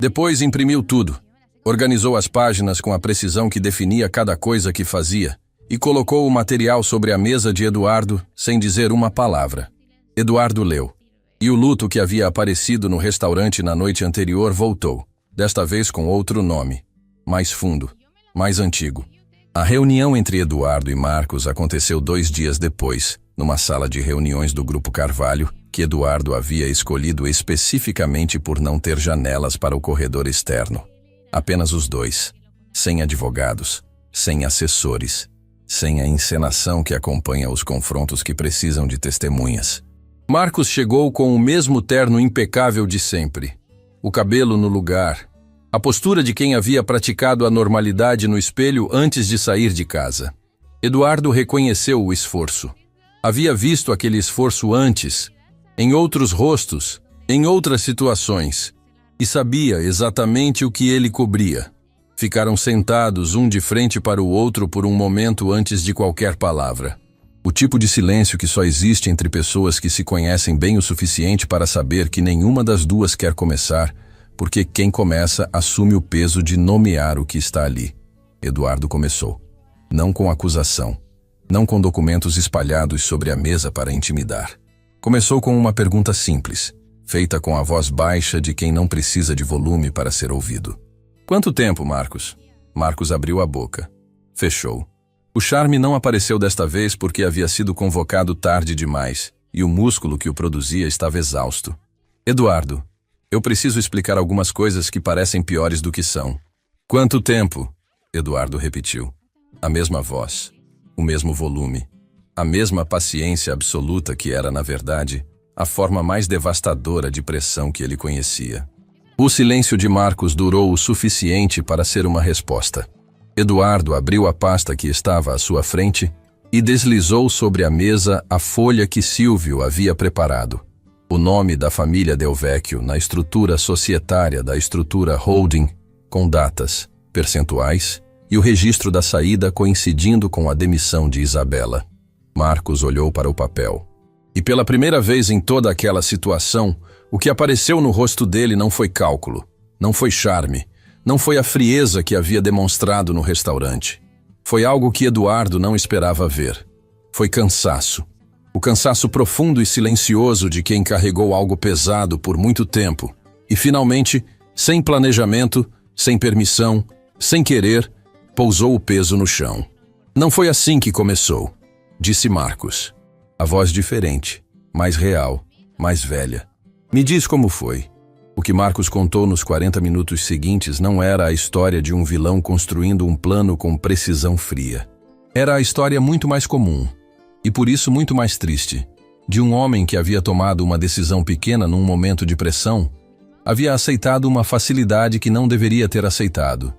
Depois imprimiu tudo, organizou as páginas com a precisão que definia cada coisa que fazia e colocou o material sobre a mesa de Eduardo sem dizer uma palavra. Eduardo leu. E o luto que havia aparecido no restaurante na noite anterior voltou, desta vez com outro nome, mais fundo, mais antigo. A reunião entre Eduardo e Marcos aconteceu 2 dias depois, numa sala de reuniões do Grupo Carvalho, que Eduardo havia escolhido especificamente por não ter janelas para o corredor externo. Apenas os dois, sem advogados, sem assessores, sem a encenação que acompanha os confrontos que precisam de testemunhas. Marcos chegou com o mesmo terno impecável de sempre, o cabelo no lugar, a postura de quem havia praticado a normalidade no espelho antes de sair de casa. Eduardo reconheceu o esforço. Havia visto aquele esforço antes, em outros rostos, em outras situações, e sabia exatamente o que ele cobria. Ficaram sentados um de frente para o outro por um momento antes de qualquer palavra. O tipo de silêncio que só existe entre pessoas que se conhecem bem o suficiente para saber que nenhuma das duas quer começar, porque quem começa assume o peso de nomear o que está ali. Eduardo começou. Não com acusação, não com documentos espalhados sobre a mesa para intimidar. Começou com uma pergunta simples, feita com a voz baixa de quem não precisa de volume para ser ouvido. Quanto tempo, Marcos? Marcos abriu a boca. Fechou. O charme não apareceu desta vez porque havia sido convocado tarde demais e o músculo que o produzia estava exausto. Eduardo, eu preciso explicar algumas coisas que parecem piores do que são. Quanto tempo? Eduardo repetiu. A mesma voz, o mesmo volume, a mesma paciência absoluta que era, na verdade, a forma mais devastadora de pressão que ele conhecia. O silêncio de Marcos durou o suficiente para ser uma resposta. Eduardo abriu a pasta que estava à sua frente e deslizou sobre a mesa a folha que Silvio havia preparado. O nome da família Del Vecchio na estrutura societária da estrutura holding, com datas, percentuais e o registro da saída coincidindo com a demissão de Isabela. Marcos olhou para o papel. E pela primeira vez em toda aquela situação, o que apareceu no rosto dele não foi cálculo, não foi charme, não foi a frieza que havia demonstrado no restaurante. Foi algo que Eduardo não esperava ver. Foi cansaço. O cansaço profundo e silencioso de quem carregou algo pesado por muito tempo e, finalmente, sem planejamento, sem permissão, sem querer, pousou o peso no chão. Não foi assim que começou, disse Marcos. A voz diferente, mais real, mais velha. Me diz como foi. O que Marcos contou nos 40 minutos seguintes não era a história de um vilão construindo um plano com precisão fria. Era a história muito mais comum, e por isso muito mais triste, de um homem que havia tomado uma decisão pequena num momento de pressão, havia aceitado uma facilidade que não deveria ter aceitado,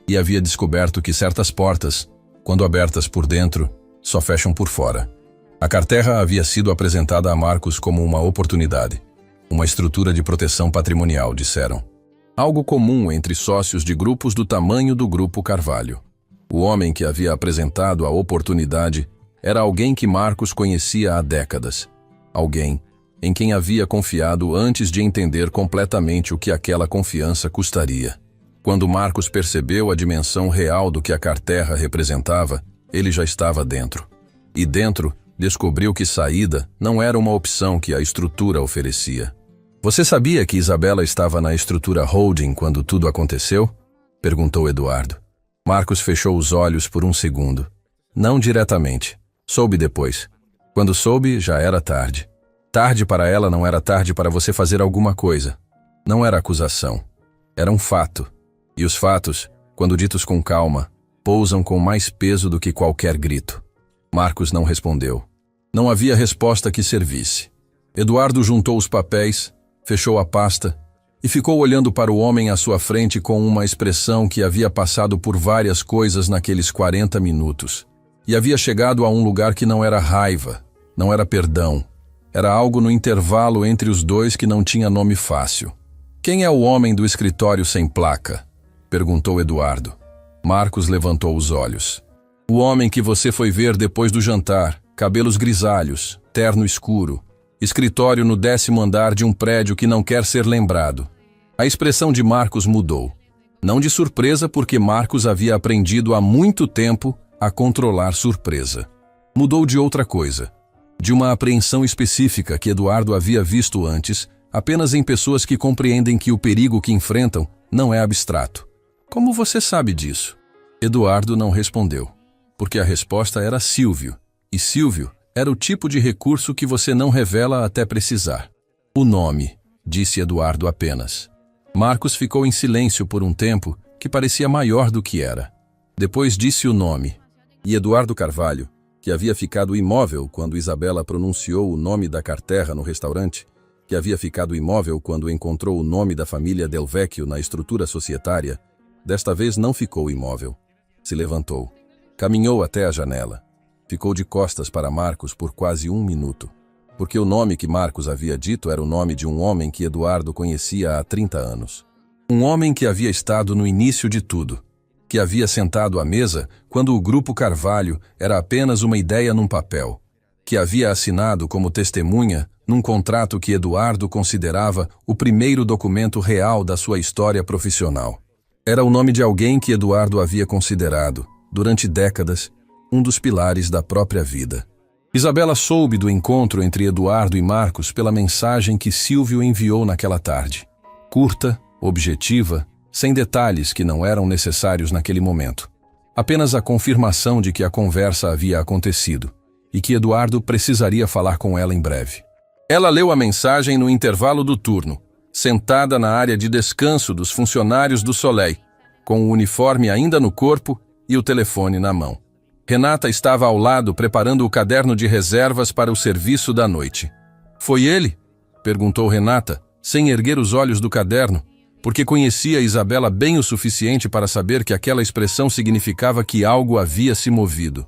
e havia descoberto que certas portas, quando abertas por dentro, só fecham por fora. A carteira havia sido apresentada a Marcos como uma oportunidade. Uma estrutura de proteção patrimonial, disseram. Algo comum entre sócios de grupos do tamanho do Grupo Carvalho. O homem que havia apresentado a oportunidade era alguém que Marcos conhecia há décadas. Alguém em quem havia confiado antes de entender completamente o que aquela confiança custaria. Quando Marcos percebeu a dimensão real do que a carteira representava, ele já estava dentro. E dentro, descobriu que saída não era uma opção que a estrutura oferecia. Você sabia que Isabela estava na estrutura holding quando tudo aconteceu? Perguntou Eduardo. Marcos fechou os olhos por um segundo. Não diretamente. Soube depois. Quando soube, já era tarde. Tarde para ela não era tarde para você fazer alguma coisa. Não era acusação. Era um fato. E os fatos, quando ditos com calma, pousam com mais peso do que qualquer grito. Marcos não respondeu. Não havia resposta que servisse. Eduardo juntou os papéis, fechou a pasta e ficou olhando para o homem à sua frente com uma expressão que havia passado por várias coisas naqueles 40 minutos. E havia chegado a um lugar que não era raiva, não era perdão. Era algo no intervalo entre os dois que não tinha nome fácil. Quem é o homem do escritório sem placa? Perguntou Eduardo. Marcos levantou os olhos. O homem que você foi ver depois do jantar, cabelos grisalhos, terno escuro, escritório no 10º andar de um prédio que não quer ser lembrado. A expressão de Marcos mudou. Não de surpresa, porque Marcos havia aprendido há muito tempo a controlar surpresa. Mudou de outra coisa. De uma apreensão específica que Eduardo havia visto antes, apenas em pessoas que compreendem que o perigo que enfrentam não é abstrato. Como você sabe disso? Eduardo não respondeu, porque a resposta era Silvio, e Silvio era o tipo de recurso que você não revela até precisar. O nome, disse Eduardo apenas. Marcos ficou em silêncio por um tempo que parecia maior do que era. Depois disse o nome, e Eduardo Carvalho, que havia ficado imóvel quando Isabela pronunciou o nome da Carterra no restaurante, que havia ficado imóvel quando encontrou o nome da família Del Vecchio na estrutura societária, desta vez não ficou imóvel. Se levantou. Caminhou até a janela. Ficou de costas para Marcos por quase 1 minuto, porque o nome que Marcos havia dito era o nome de um homem que Eduardo conhecia há 30 anos. Um homem que havia estado no início de tudo, que havia sentado à mesa quando o Grupo Carvalho era apenas uma ideia num papel, que havia assinado como testemunha num contrato que Eduardo considerava o primeiro documento real da sua história profissional. Era o nome de alguém que Eduardo havia considerado, durante décadas, um dos pilares da própria vida. Isabela soube do encontro entre Eduardo e Marcos pela mensagem que Silvio enviou naquela tarde. Curta, objetiva, sem detalhes que não eram necessários naquele momento. Apenas a confirmação de que a conversa havia acontecido e que Eduardo precisaria falar com ela em breve. Ela leu a mensagem no intervalo do turno, sentada na área de descanso dos funcionários do Soleil, com o uniforme ainda no corpo e o telefone na mão. Renata estava ao lado preparando o caderno de reservas para o serviço da noite. Foi ele? Perguntou Renata, sem erguer os olhos do caderno, porque conhecia Isabela bem o suficiente para saber que aquela expressão significava que algo havia se movido.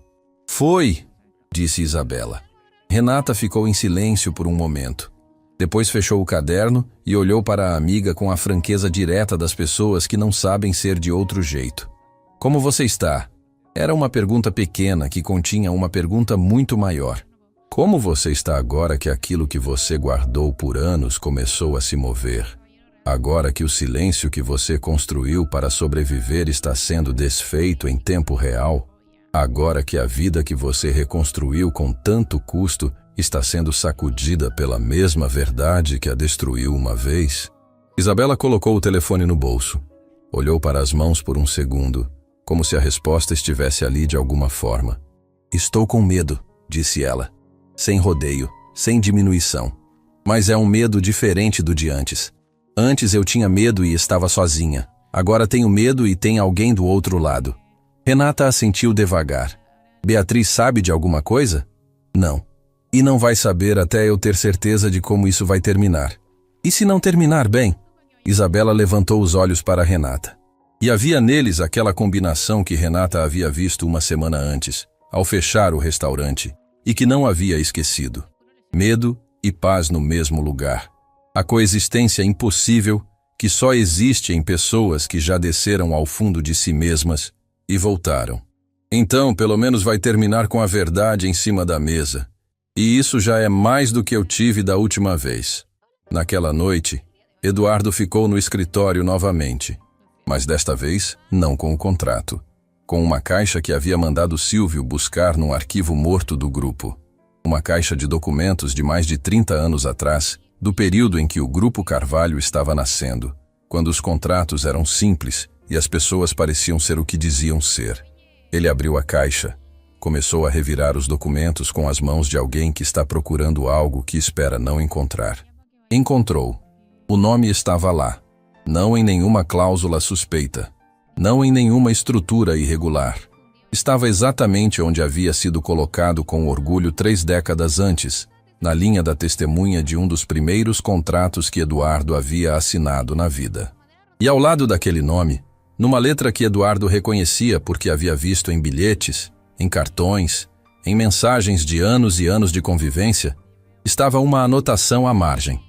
Foi, disse Isabela. Renata ficou em silêncio por um momento. Depois fechou o caderno e olhou para a amiga com a franqueza direta das pessoas que não sabem ser de outro jeito. Como você está? Era uma pergunta pequena que continha uma pergunta muito maior. Como você está agora que aquilo que você guardou por anos começou a se mover? Agora que o silêncio que você construiu para sobreviver está sendo desfeito em tempo real? Agora que a vida que você reconstruiu com tanto custo está sendo sacudida pela mesma verdade que a destruiu uma vez? Isabela colocou o telefone no bolso. Olhou para as mãos por um segundo, como se a resposta estivesse ali de alguma forma. Estou com medo, disse ela, sem rodeio, sem diminuição. Mas é um medo diferente do de antes. Antes eu tinha medo e estava sozinha. Agora tenho medo e tem alguém do outro lado. Renata assentiu devagar. Beatriz sabe de alguma coisa? Não. E não vai saber até eu ter certeza de como isso vai terminar. E se não terminar bem? Isabela levantou os olhos para Renata. E havia neles aquela combinação que Renata havia visto uma semana antes, ao fechar o restaurante, e que não havia esquecido. Medo e paz no mesmo lugar. A coexistência impossível que só existe em pessoas que já desceram ao fundo de si mesmas e voltaram. Então, pelo menos vai terminar com a verdade em cima da mesa. E isso já é mais do que eu tive da última vez. Naquela noite, Eduardo ficou no escritório novamente. Mas desta vez, não com o contrato. Com uma caixa que havia mandado Silvio buscar num arquivo morto do grupo. Uma caixa de documentos de mais de 30 anos atrás, do período em que o Grupo Carvalho estava nascendo, quando os contratos eram simples e as pessoas pareciam ser o que diziam ser. Ele abriu a caixa, começou a revirar os documentos com as mãos de alguém que está procurando algo que espera não encontrar. Encontrou. O nome estava lá, não em nenhuma cláusula suspeita, não em nenhuma estrutura irregular. Estava exatamente onde havia sido colocado com orgulho 3 décadas antes, na linha da testemunha de um dos primeiros contratos que Eduardo havia assinado na vida. E ao lado daquele nome, numa letra que Eduardo reconhecia porque havia visto em bilhetes, em cartões, em mensagens de anos e anos de convivência, estava uma anotação à margem,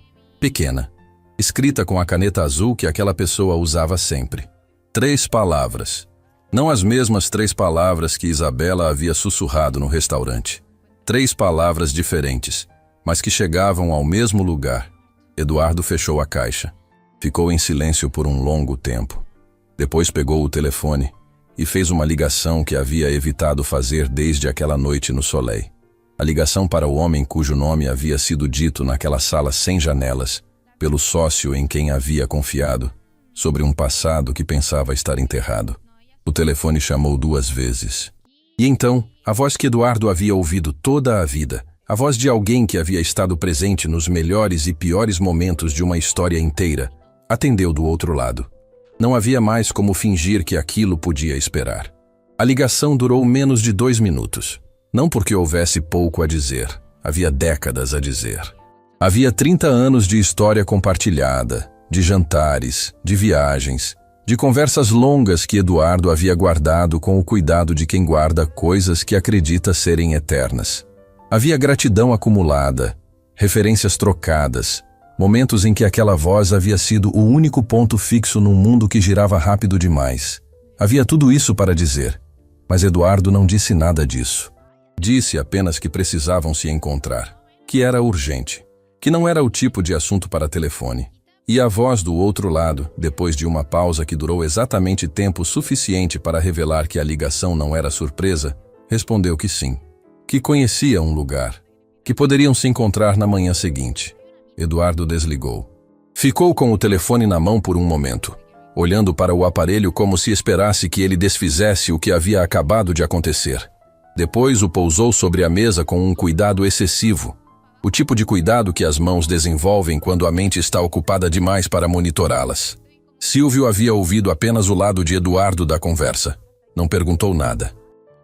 pequena, escrita com a caneta azul que aquela pessoa usava sempre. 3 palavras. Não as mesmas 3 palavras que Isabela havia sussurrado no restaurante. 3 palavras diferentes, mas que chegavam ao mesmo lugar. Eduardo fechou a caixa. Ficou em silêncio por um longo tempo. Depois pegou o telefone e fez uma ligação que havia evitado fazer desde aquela noite no Soleil. A ligação para o homem cujo nome havia sido dito naquela sala sem janelas, pelo sócio em quem havia confiado, sobre um passado que pensava estar enterrado. O telefone chamou 2 vezes. E então, a voz que Eduardo havia ouvido toda a vida, a voz de alguém que havia estado presente nos melhores e piores momentos de uma história inteira, atendeu do outro lado. Não havia mais como fingir que aquilo podia esperar. A ligação durou menos de 2 minutos. Não porque houvesse pouco a dizer, havia décadas a dizer. Havia 30 anos de história compartilhada, de jantares, de viagens, de conversas longas que Eduardo havia guardado com o cuidado de quem guarda coisas que acredita serem eternas. Havia gratidão acumulada, referências trocadas, momentos em que aquela voz havia sido o único ponto fixo num mundo que girava rápido demais. Havia tudo isso para dizer, mas Eduardo não disse nada disso. Disse apenas que precisavam se encontrar, que era urgente, que não era o tipo de assunto para telefone. E a voz do outro lado, depois de uma pausa que durou exatamente tempo suficiente para revelar que a ligação não era surpresa, respondeu que sim, que conhecia um lugar, que poderiam se encontrar na manhã seguinte. Eduardo desligou. Ficou com o telefone na mão por um momento, olhando para o aparelho como se esperasse que ele desfizesse o que havia acabado de acontecer. Depois o pousou sobre a mesa com um cuidado excessivo, o tipo de cuidado que as mãos desenvolvem quando a mente está ocupada demais para monitorá-las. Silvio havia ouvido apenas o lado de Eduardo da conversa. Não perguntou nada.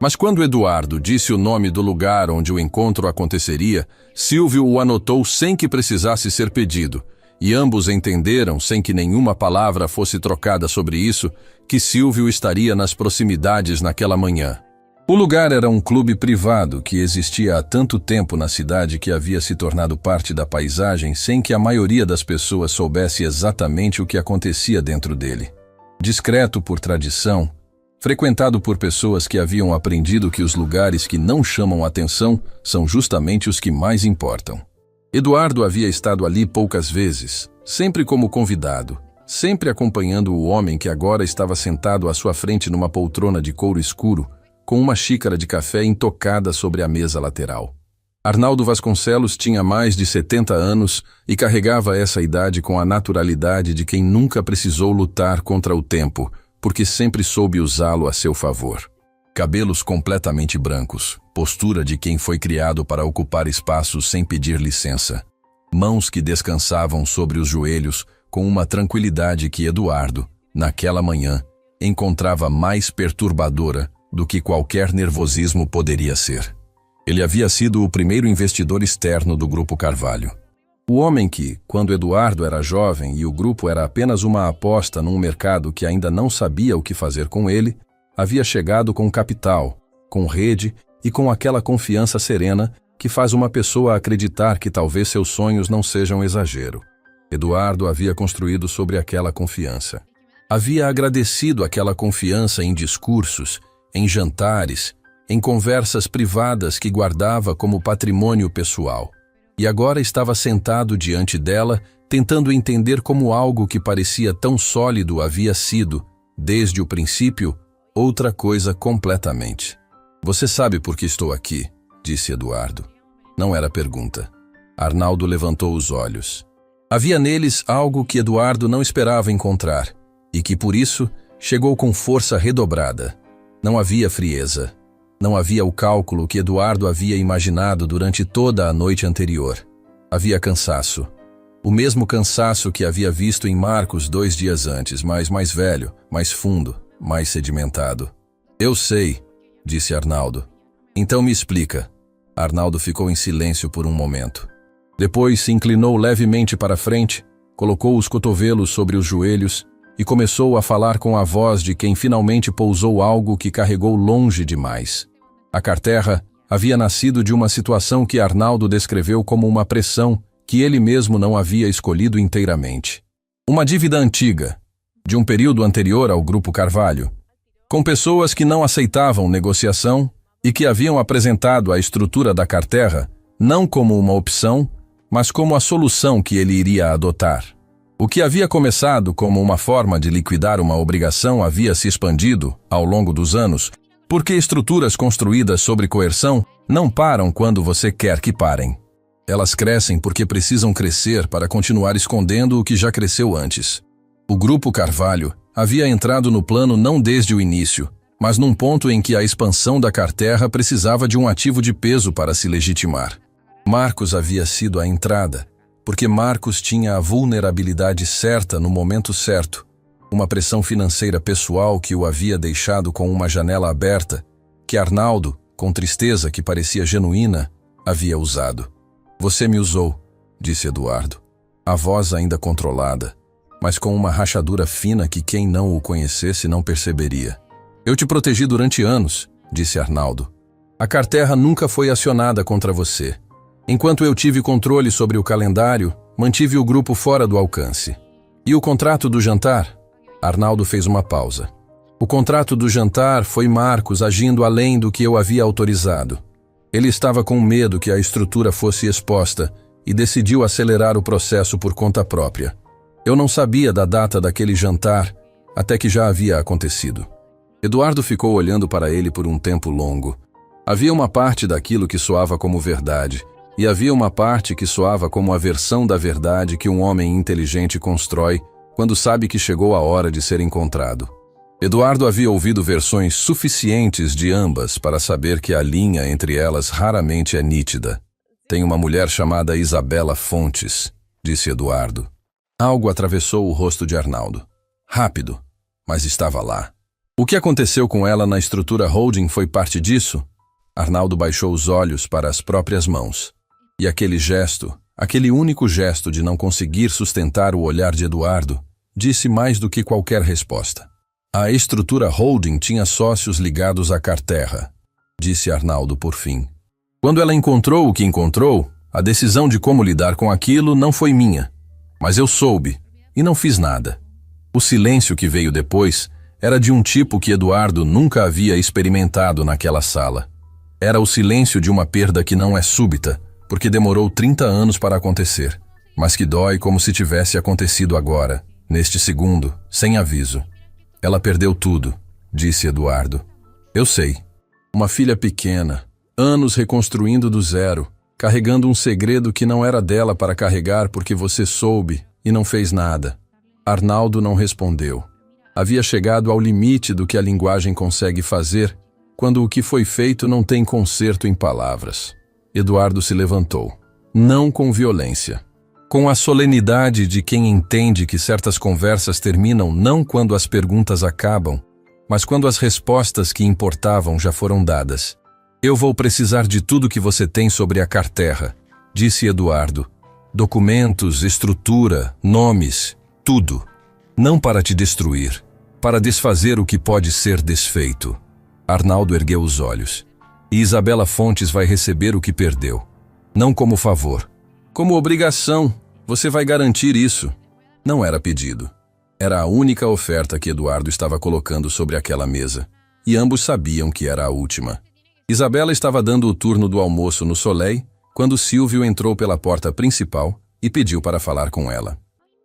Mas quando Eduardo disse o nome do lugar onde o encontro aconteceria, Silvio o anotou sem que precisasse ser pedido, e ambos entenderam, sem que nenhuma palavra fosse trocada sobre isso, que Silvio estaria nas proximidades naquela manhã. O lugar era um clube privado que existia há tanto tempo na cidade que havia se tornado parte da paisagem sem que a maioria das pessoas soubesse exatamente o que acontecia dentro dele. Discreto por tradição, frequentado por pessoas que haviam aprendido que os lugares que não chamam atenção são justamente os que mais importam. Eduardo havia estado ali poucas vezes, sempre como convidado, sempre acompanhando o homem que agora estava sentado à sua frente numa poltrona de couro escuro, com uma xícara de café intocada sobre a mesa lateral. Arnaldo Vasconcelos tinha mais de 70 anos e carregava essa idade com a naturalidade de quem nunca precisou lutar contra o tempo, porque sempre soube usá-lo a seu favor. Cabelos completamente brancos, postura de quem foi criado para ocupar espaços sem pedir licença. Mãos que descansavam sobre os joelhos com uma tranquilidade que Eduardo, naquela manhã, encontrava mais perturbadora do que qualquer nervosismo poderia ser. Ele havia sido o primeiro investidor externo do Grupo Carvalho. O homem que, quando Eduardo era jovem e o grupo era apenas uma aposta num mercado que ainda não sabia o que fazer com ele, havia chegado com capital, com rede e com aquela confiança serena que faz uma pessoa acreditar que talvez seus sonhos não sejam exagero. Eduardo havia construído sobre aquela confiança. Havia agradecido aquela confiança em discursos, em jantares, em conversas privadas que guardava como patrimônio pessoal. E agora estava sentado diante dela, tentando entender como algo que parecia tão sólido havia sido, desde o princípio, outra coisa completamente. "Você sabe por que estou aqui?", disse Eduardo. Não era pergunta. Arnaldo levantou os olhos. Havia neles algo que Eduardo não esperava encontrar, e que, por isso, chegou com força redobrada. Não havia frieza. Não havia o cálculo que Eduardo havia imaginado durante toda a noite anterior. Havia cansaço. O mesmo cansaço que havia visto em Marcos 2 dias antes, mas mais velho, mais fundo, mais sedimentado. Eu sei, disse Arnaldo. Então me explica. Arnaldo ficou em silêncio por um momento. Depois se inclinou levemente para frente, colocou os cotovelos sobre os joelhos e começou a falar com a voz de quem finalmente pousou algo que carregou longe demais. A Carterra havia nascido de uma situação que Arnaldo descreveu como uma pressão que ele mesmo não havia escolhido inteiramente. Uma dívida antiga, de um período anterior ao Grupo Carvalho, com pessoas que não aceitavam negociação e que haviam apresentado a estrutura da Carterra não como uma opção, mas como a solução que ele iria adotar. O que havia começado como uma forma de liquidar uma obrigação havia se expandido, ao longo dos anos, porque estruturas construídas sobre coerção não param quando você quer que parem. Elas crescem porque precisam crescer para continuar escondendo o que já cresceu antes. O Grupo Carvalho havia entrado no plano não desde o início, mas num ponto em que a expansão da Carterra precisava de um ativo de peso para se legitimar. Marcos havia sido a entrada, porque Marcos tinha a vulnerabilidade certa no momento certo, uma pressão financeira pessoal que o havia deixado com uma janela aberta, que Arnaldo, com tristeza que parecia genuína, havia usado. Você me usou, disse Eduardo, a voz ainda controlada, mas com uma rachadura fina que quem não o conhecesse não perceberia. Eu te protegi durante anos, disse Arnaldo. A Carterra nunca foi acionada contra você. Enquanto eu tive controle sobre o calendário, mantive o grupo fora do alcance. E o contrato do jantar? Arnaldo fez uma pausa. O contrato do jantar foi Marcos agindo além do que eu havia autorizado. Ele estava com medo que a estrutura fosse exposta e decidiu acelerar o processo por conta própria. Eu não sabia da data daquele jantar, até que já havia acontecido. Eduardo ficou olhando para ele por um tempo longo. Havia uma parte daquilo que soava como verdade, e havia uma parte que soava como a versão da verdade que um homem inteligente constrói quando sabe que chegou a hora de ser encontrado. Eduardo havia ouvido versões suficientes de ambas para saber que a linha entre elas raramente é nítida. Tem uma mulher chamada Isabela Fontes, disse Eduardo. Algo atravessou o rosto de Arnaldo. Rápido, mas estava lá. O que aconteceu com ela na estrutura holding foi parte disso? Arnaldo baixou os olhos para as próprias mãos. E aquele gesto, aquele único gesto de não conseguir sustentar o olhar de Eduardo, disse mais do que qualquer resposta. A estrutura holding tinha sócios ligados à Carterra, disse Arnaldo por fim. Quando ela encontrou o que encontrou, a decisão de como lidar com aquilo não foi minha. Mas eu soube, e não fiz nada. O silêncio que veio depois era de um tipo que Eduardo nunca havia experimentado naquela sala. Era o silêncio de uma perda que não é súbita, porque demorou 30 anos para acontecer, mas que dói como se tivesse acontecido agora, neste segundo, sem aviso. Ela perdeu tudo, disse Eduardo. Eu sei. Uma filha pequena, anos reconstruindo do zero, carregando um segredo que não era dela para carregar porque você soube e não fez nada. Arnaldo não respondeu. Havia chegado ao limite do que a linguagem consegue fazer quando o que foi feito não tem conserto em palavras. Eduardo se levantou. Não com violência. Com a solenidade de quem entende que certas conversas terminam não quando as perguntas acabam, mas quando as respostas que importavam já foram dadas. Eu vou precisar de tudo que você tem sobre a Carterra, disse Eduardo. Documentos, estrutura, nomes, tudo. Não para te destruir, para desfazer o que pode ser desfeito. Arnaldo ergueu os olhos. E Isabela Fontes vai receber o que perdeu. Não como favor. Como obrigação, você vai garantir isso. Não era pedido. Era a única oferta que Eduardo estava colocando sobre aquela mesa. E ambos sabiam que era a última. Isabela estava dando o turno do almoço no Soleil, quando Silvio entrou pela porta principal e pediu para falar com ela.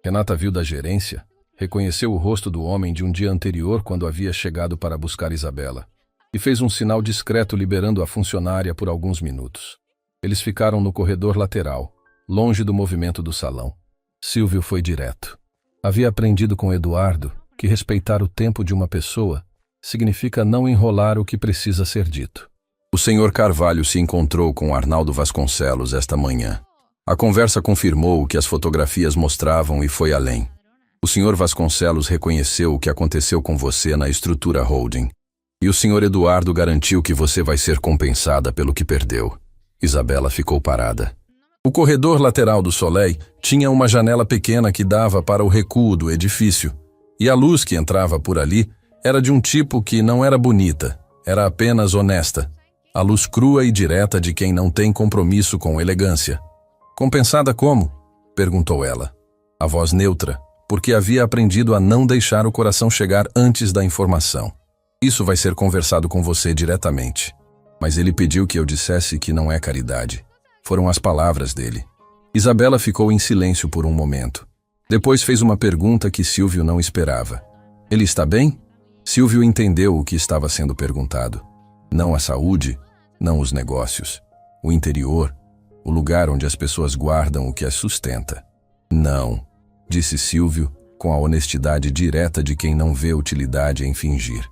Renata viu da gerência, reconheceu o rosto do homem de um dia anterior quando havia chegado para buscar Isabela, e fez um sinal discreto liberando a funcionária por alguns minutos. Eles ficaram no corredor lateral, longe do movimento do salão. Silvio foi direto. Havia aprendido com Eduardo que respeitar o tempo de uma pessoa significa não enrolar o que precisa ser dito. O Sr. Carvalho se encontrou com Arnaldo Vasconcelos esta manhã. A conversa confirmou o que as fotografias mostravam e foi além. O Sr. Vasconcelos reconheceu o que aconteceu com você na estrutura holding. E o Sr. Eduardo garantiu que você vai ser compensada pelo que perdeu. Isabela ficou parada. O corredor lateral do Soleil tinha uma janela pequena que dava para o recuo do edifício, e a luz que entrava por ali era de um tipo que não era bonita, era apenas honesta. A luz crua e direta de quem não tem compromisso com elegância. Compensada como? Perguntou ela. A voz neutra, porque havia aprendido a não deixar o coração chegar antes da informação. Isso vai ser conversado com você diretamente. Mas ele pediu que eu dissesse que não é caridade. Foram as palavras dele. Isabela ficou em silêncio por um momento. Depois fez uma pergunta que Silvio não esperava. Ele está bem? Silvio entendeu o que estava sendo perguntado. Não a saúde, não os negócios. O interior, o lugar onde as pessoas guardam o que as sustenta. Não, disse Silvio, com a honestidade direta de quem não vê utilidade em fingir.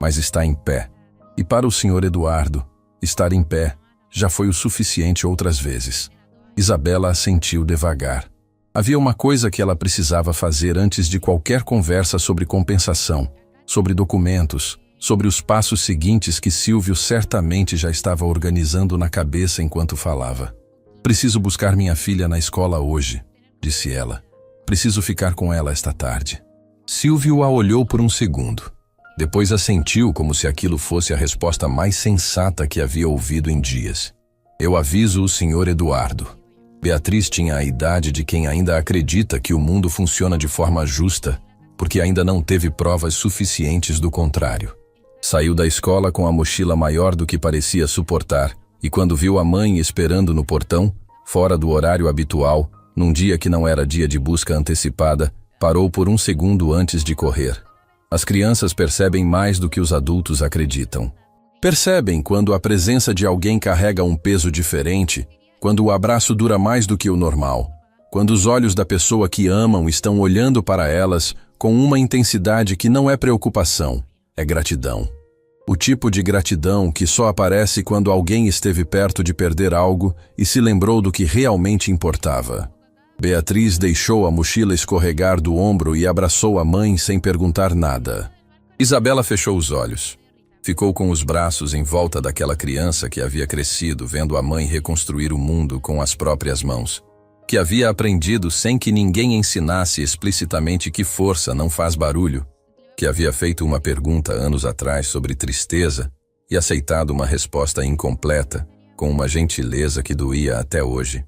Mas está em pé. E para o Sr. Eduardo, estar em pé já foi o suficiente outras vezes. Isabela assentiu devagar. Havia uma coisa que ela precisava fazer antes de qualquer conversa sobre compensação, sobre documentos, sobre os passos seguintes que Silvio certamente já estava organizando na cabeça enquanto falava. Preciso buscar minha filha na escola hoje, disse ela. Preciso ficar com ela esta tarde. Silvio a olhou por um segundo. Depois assentiu como se aquilo fosse a resposta mais sensata que havia ouvido em dias. Eu aviso o Sr. Eduardo. Beatriz tinha a idade de quem ainda acredita que o mundo funciona de forma justa, porque ainda não teve provas suficientes do contrário. Saiu da escola com a mochila maior do que parecia suportar, e quando viu a mãe esperando no portão, fora do horário habitual, num dia que não era dia de busca antecipada, parou por um segundo antes de correr. As crianças percebem mais do que os adultos acreditam. Percebem quando a presença de alguém carrega um peso diferente, quando o abraço dura mais do que o normal, quando os olhos da pessoa que amam estão olhando para elas com uma intensidade que não é preocupação, é gratidão. O tipo de gratidão que só aparece quando alguém esteve perto de perder algo e se lembrou do que realmente importava. Beatriz deixou a mochila escorregar do ombro e abraçou a mãe sem perguntar nada. Isabela fechou os olhos. Ficou com os braços em volta daquela criança que havia crescido vendo a mãe reconstruir o mundo com as próprias mãos. Que havia aprendido sem que ninguém ensinasse explicitamente que força não faz barulho. Que havia feito uma pergunta anos atrás sobre tristeza e aceitado uma resposta incompleta, com uma gentileza que doía até hoje.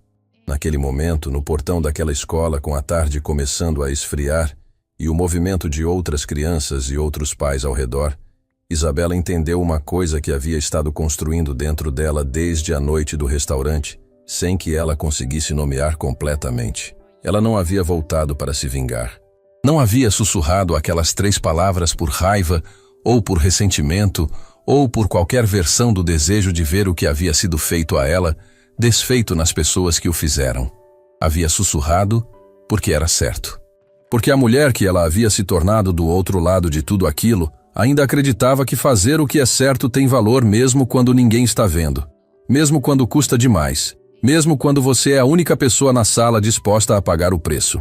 Naquele momento, no portão daquela escola, com a tarde começando a esfriar e o movimento de outras crianças e outros pais ao redor, Isabela entendeu uma coisa que havia estado construindo dentro dela desde a noite do restaurante, sem que ela conseguisse nomear completamente. Ela não havia voltado para se vingar. Não havia sussurrado aquelas 3 palavras por raiva, ou por ressentimento, ou por qualquer versão do desejo de ver o que havia sido feito a ela, desfeito nas pessoas que o fizeram. Havia sussurrado porque era certo. Porque a mulher que ela havia se tornado do outro lado de tudo aquilo ainda acreditava que fazer o que é certo tem valor mesmo quando ninguém está vendo. Mesmo quando custa demais. Mesmo quando você é a única pessoa na sala disposta a pagar o preço.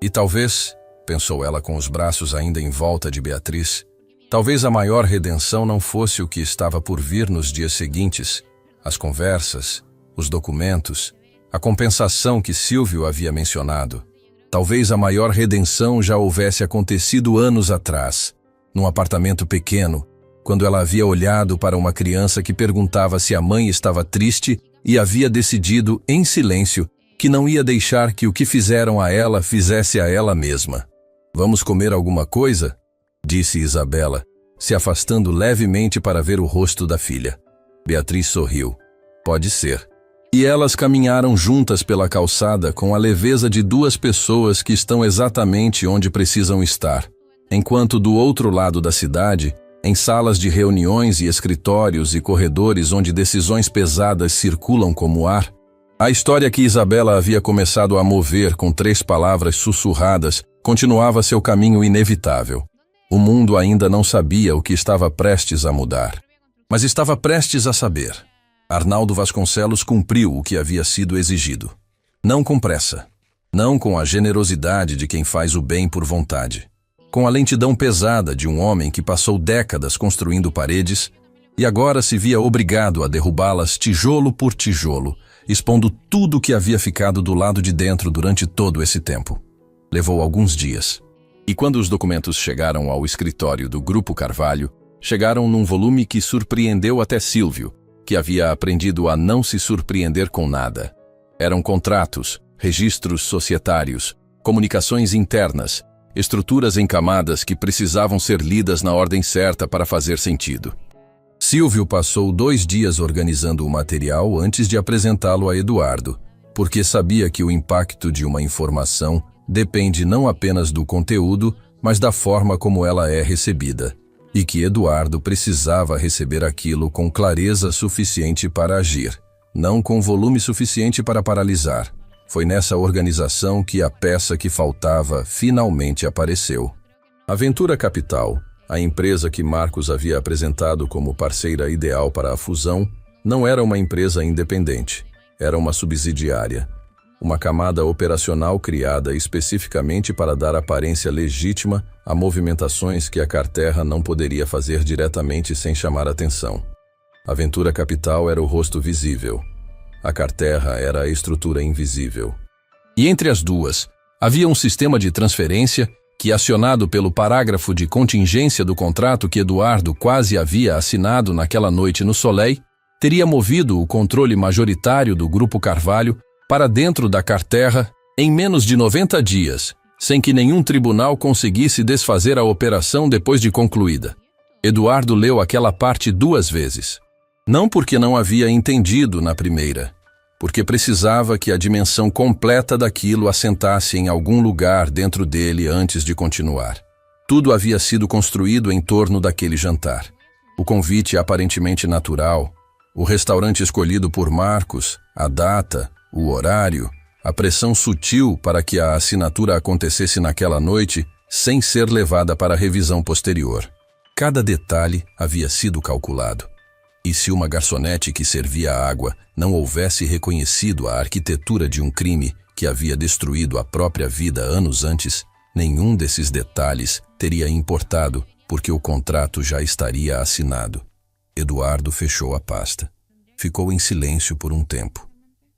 E talvez, pensou ela com os braços ainda em volta de Beatriz, talvez a maior redenção não fosse o que estava por vir nos dias seguintes, as conversas, os documentos, a compensação que Silvio havia mencionado. Talvez a maior redenção já houvesse acontecido anos atrás, num apartamento pequeno, quando ela havia olhado para uma criança que perguntava se a mãe estava triste e havia decidido, em silêncio, que não ia deixar que o que fizeram a ela fizesse a ela mesma. Vamos comer alguma coisa? Disse Isabela, se afastando levemente para ver o rosto da filha. Beatriz sorriu. Pode ser. E elas caminharam juntas pela calçada com a leveza de 2 pessoas que estão exatamente onde precisam estar, enquanto do outro lado da cidade, em salas de reuniões e escritórios e corredores onde decisões pesadas circulam como ar, A história que Isabela havia começado a mover com 3 palavras sussurradas continuava seu caminho inevitável. O mundo ainda não sabia o que estava prestes a mudar, mas estava prestes a saber. Arnaldo Vasconcelos cumpriu o que havia sido exigido. Não com pressa, não com a generosidade de quem faz o bem por vontade, com a lentidão pesada de um homem que passou décadas construindo paredes e agora se via obrigado a derrubá-las tijolo por tijolo, expondo tudo o que havia ficado do lado de dentro durante todo esse tempo. Levou alguns dias. E quando os documentos chegaram ao escritório do Grupo Carvalho, chegaram num volume que surpreendeu até Silvio, que havia aprendido a não se surpreender com nada. Eram contratos, registros societários, comunicações internas, estruturas em camadas que precisavam ser lidas na ordem certa para fazer sentido. Silvio passou 2 dias organizando o material antes de apresentá-lo a Eduardo, porque sabia que o impacto de uma informação depende não apenas do conteúdo, mas da forma como ela é recebida, e que Eduardo precisava receber aquilo com clareza suficiente para agir, não com volume suficiente para paralisar. Foi nessa organização que a peça que faltava finalmente apareceu. Aventura Capital, a empresa que Marcos havia apresentado como parceira ideal para a fusão, não era uma empresa independente, era uma subsidiária. Uma camada operacional criada especificamente para dar aparência legítima a movimentações que a Carterra não poderia fazer diretamente sem chamar atenção. Aventura Capital era o rosto visível. A Carterra era a estrutura invisível. E entre as duas, havia um sistema de transferência que, acionado pelo parágrafo de contingência do contrato que Eduardo quase havia assinado naquela noite no Soleil, teria movido o controle majoritário do Grupo Carvalho para dentro da Carterra em menos de 90 dias, sem que nenhum tribunal conseguisse desfazer a operação depois de concluída. Eduardo leu aquela parte 2 vezes. Não porque não havia entendido na primeira, porque precisava que a dimensão completa daquilo assentasse em algum lugar dentro dele antes de continuar. Tudo havia sido construído em torno daquele jantar. O convite aparentemente natural, o restaurante escolhido por Marcos, a data, o horário, a pressão sutil para que a assinatura acontecesse naquela noite sem ser levada para revisão posterior. Cada detalhe havia sido calculado. E se uma garçonete que servia a água não houvesse reconhecido a arquitetura de um crime que havia destruído a própria vida anos antes, nenhum desses detalhes teria importado, porque o contrato já estaria assinado. Eduardo fechou a pasta. Ficou em silêncio por um tempo.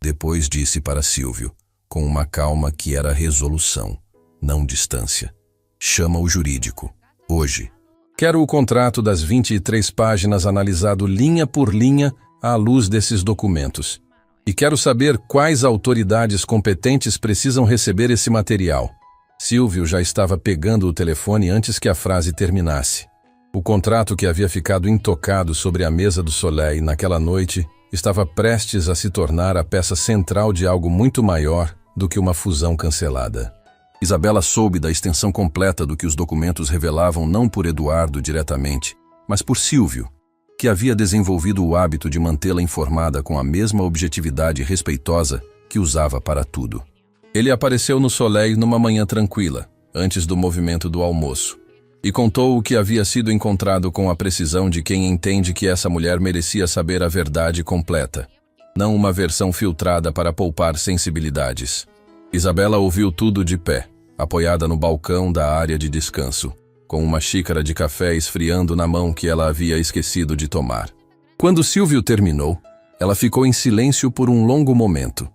Depois disse para Silvio, com uma calma que era resolução, não distância: chama o jurídico, hoje. Quero o contrato das 23 páginas analisado linha por linha à luz desses documentos. E quero saber quais autoridades competentes precisam receber esse material. Silvio já estava pegando o telefone antes que a frase terminasse. O contrato que havia ficado intocado sobre a mesa do Soleil naquela noite estava prestes a se tornar a peça central de algo muito maior do que uma fusão cancelada. Isabela soube da extensão completa do que os documentos revelavam não por Eduardo diretamente, mas por Silvio, que havia desenvolvido o hábito de mantê-la informada com a mesma objetividade respeitosa que usava para tudo. Ele apareceu no Soleil numa manhã tranquila, antes do movimento do almoço, e contou o que havia sido encontrado com a precisão de quem entende que essa mulher merecia saber a verdade completa, não uma versão filtrada para poupar sensibilidades. Isabela ouviu tudo de pé, apoiada no balcão da área de descanso, com uma xícara de café esfriando na mão que ela havia esquecido de tomar. Quando Silvio terminou, ela ficou em silêncio por um longo momento.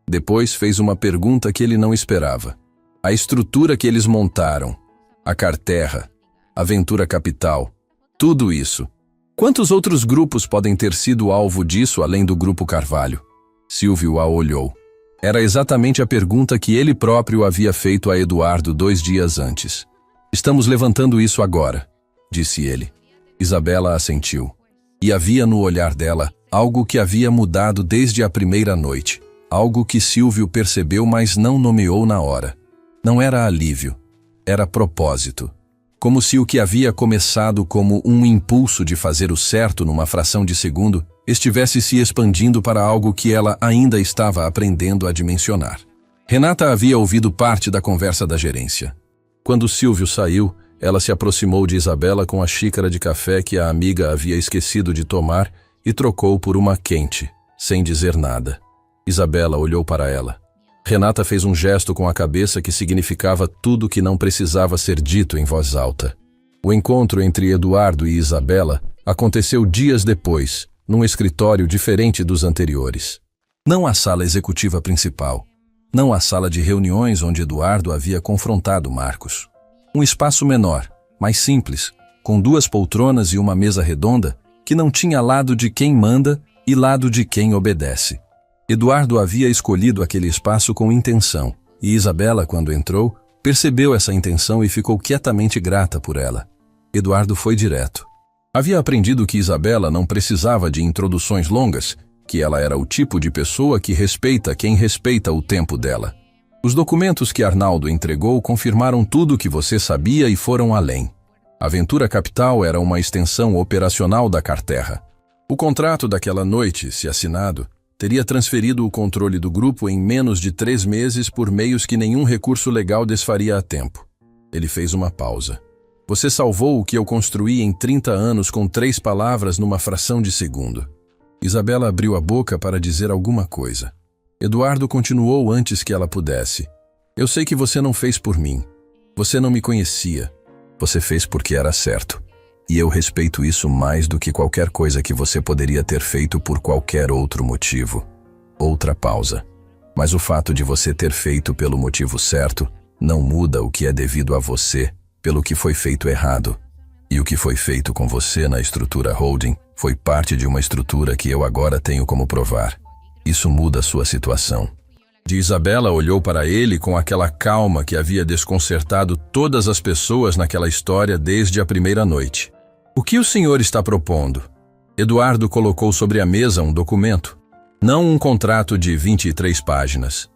Depois fez uma pergunta que ele não esperava. A estrutura que eles montaram, a Carterra, Aventura Capital, tudo isso. Quantos outros grupos podem ter sido alvo disso além do Grupo Carvalho? Silvio a olhou. Era exatamente a pergunta que ele próprio havia feito a Eduardo 2 dias antes. Estamos levantando isso agora, disse ele. Isabela assentiu. E havia no olhar dela algo que havia mudado desde a primeira noite. Algo que Silvio percebeu, mas não nomeou na hora. Não era alívio, era propósito. como se o que havia começado como um impulso de fazer o certo numa fração de segundo estivesse se expandindo para algo que ela ainda estava aprendendo a dimensionar. Renata havia ouvido parte da conversa da gerência. Quando Silvio saiu, ela se aproximou de Isabela com a xícara de café que a amiga havia esquecido de tomar e trocou por uma quente, sem dizer nada. Isabela olhou para ela. Renata fez um gesto com a cabeça que significava tudo que não precisava ser dito em voz alta. O encontro entre Eduardo e Isabela aconteceu dias depois, num escritório diferente dos anteriores. Não a sala executiva principal, não a sala de reuniões onde Eduardo havia confrontado Marcos. Um espaço menor, mais simples, com 2 poltronas e uma mesa redonda que não tinha lado de quem manda e lado de quem obedece. Eduardo havia escolhido aquele espaço com intenção, e Isabela, quando entrou, percebeu essa intenção e ficou quietamente grata por ela. Eduardo foi direto. Havia aprendido que Isabela não precisava de introduções longas, que ela era o tipo de pessoa que respeita quem respeita o tempo dela. Os documentos que Arnaldo entregou confirmaram tudo o que você sabia e foram além. A Ventura Capital era uma extensão operacional da Carterra. O contrato daquela noite, se assinado, teria transferido o controle do grupo em menos de 3 meses por meios que nenhum recurso legal desfaria a tempo. Ele fez uma pausa. Você salvou o que eu construí em 30 anos com 3 palavras numa fração de segundo. Isabela abriu a boca para dizer alguma coisa. Eduardo continuou antes que ela pudesse. Eu sei que você não fez por mim. Você não me conhecia. Você fez porque era certo. E eu respeito isso mais do que qualquer coisa que você poderia ter feito por qualquer outro motivo. Outra pausa. Mas o fato de você ter feito pelo motivo certo não muda o que é devido a você pelo que foi feito errado. E o que foi feito com você na estrutura holding foi parte de uma estrutura que eu agora tenho como provar. Isso muda a sua situação. Isabela olhou para ele com aquela calma que havia desconcertado todas as pessoas naquela história desde a primeira noite. O que o senhor está propondo? Eduardo colocou sobre a mesa um documento. Não um contrato de 23 páginas.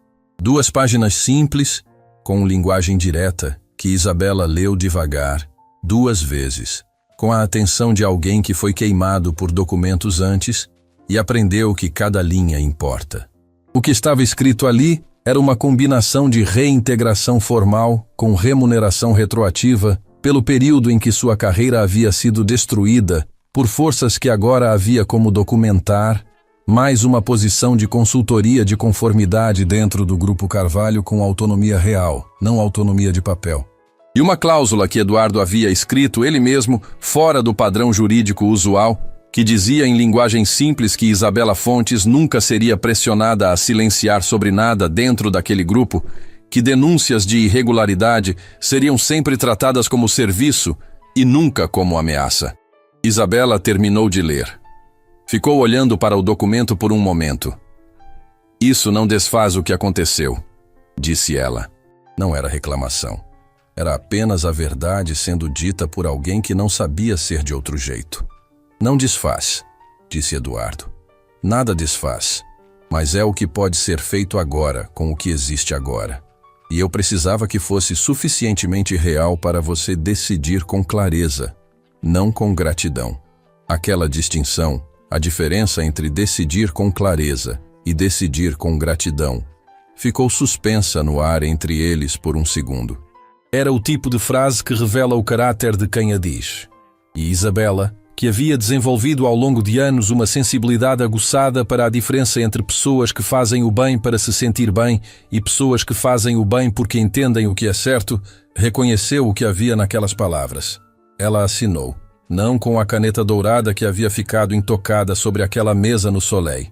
2 páginas simples, com linguagem direta, que Isabela leu devagar, 2 vezes, com a atenção de alguém que foi queimado por documentos antes e aprendeu que cada linha importa. O que estava escrito ali era uma combinação de reintegração formal com remuneração retroativa pelo período em que sua carreira havia sido destruída por forças que agora havia como documentar, mais uma posição de consultoria de conformidade dentro do Grupo Carvalho com autonomia real, não autonomia de papel. E uma cláusula que Eduardo havia escrito ele mesmo, fora do padrão jurídico usual, que dizia em linguagem simples que Isabela Fontes nunca seria pressionada a silenciar sobre nada dentro daquele grupo, que denúncias de irregularidade seriam sempre tratadas como serviço e nunca como ameaça. Isabela terminou de ler. Ficou olhando para o documento por um momento. Isso não desfaz o que aconteceu, disse ela. Não era reclamação. Era apenas a verdade sendo dita por alguém que não sabia ser de outro jeito. Não desfaz, disse Eduardo. Nada desfaz, mas é o que pode ser feito agora com o que existe agora. E eu precisava que fosse suficientemente real para você decidir com clareza, não com gratidão. Aquela distinção, a diferença entre decidir com clareza e decidir com gratidão, ficou suspensa no ar entre eles por um segundo. Era o tipo de frase que revela o caráter de quem a diz. E Isabela, que havia desenvolvido ao longo de anos uma sensibilidade aguçada para a diferença entre pessoas que fazem o bem para se sentir bem e pessoas que fazem o bem porque entendem o que é certo, reconheceu o que havia naquelas palavras. Ela assinou, não com a caneta dourada que havia ficado intocada sobre aquela mesa no Soleil,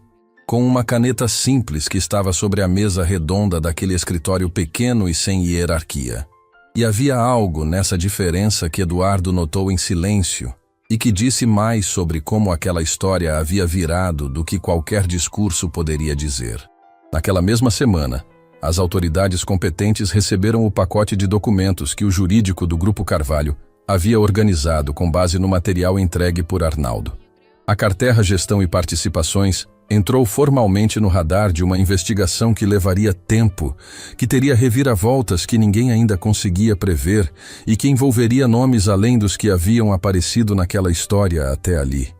com uma caneta simples que estava sobre a mesa redonda daquele escritório pequeno e sem hierarquia. E havia algo nessa diferença que Eduardo notou em silêncio, e que disse mais sobre como aquela história havia virado do que qualquer discurso poderia dizer. Naquela mesma semana, as autoridades competentes receberam o pacote de documentos que o jurídico do Grupo Carvalho havia organizado com base no material entregue por Arnaldo. A Carterra Gestão e Participações Entrou formalmente no radar de uma investigação que levaria tempo, que teria reviravoltas que ninguém ainda conseguia prever e que envolveria nomes além dos que haviam aparecido naquela história até ali.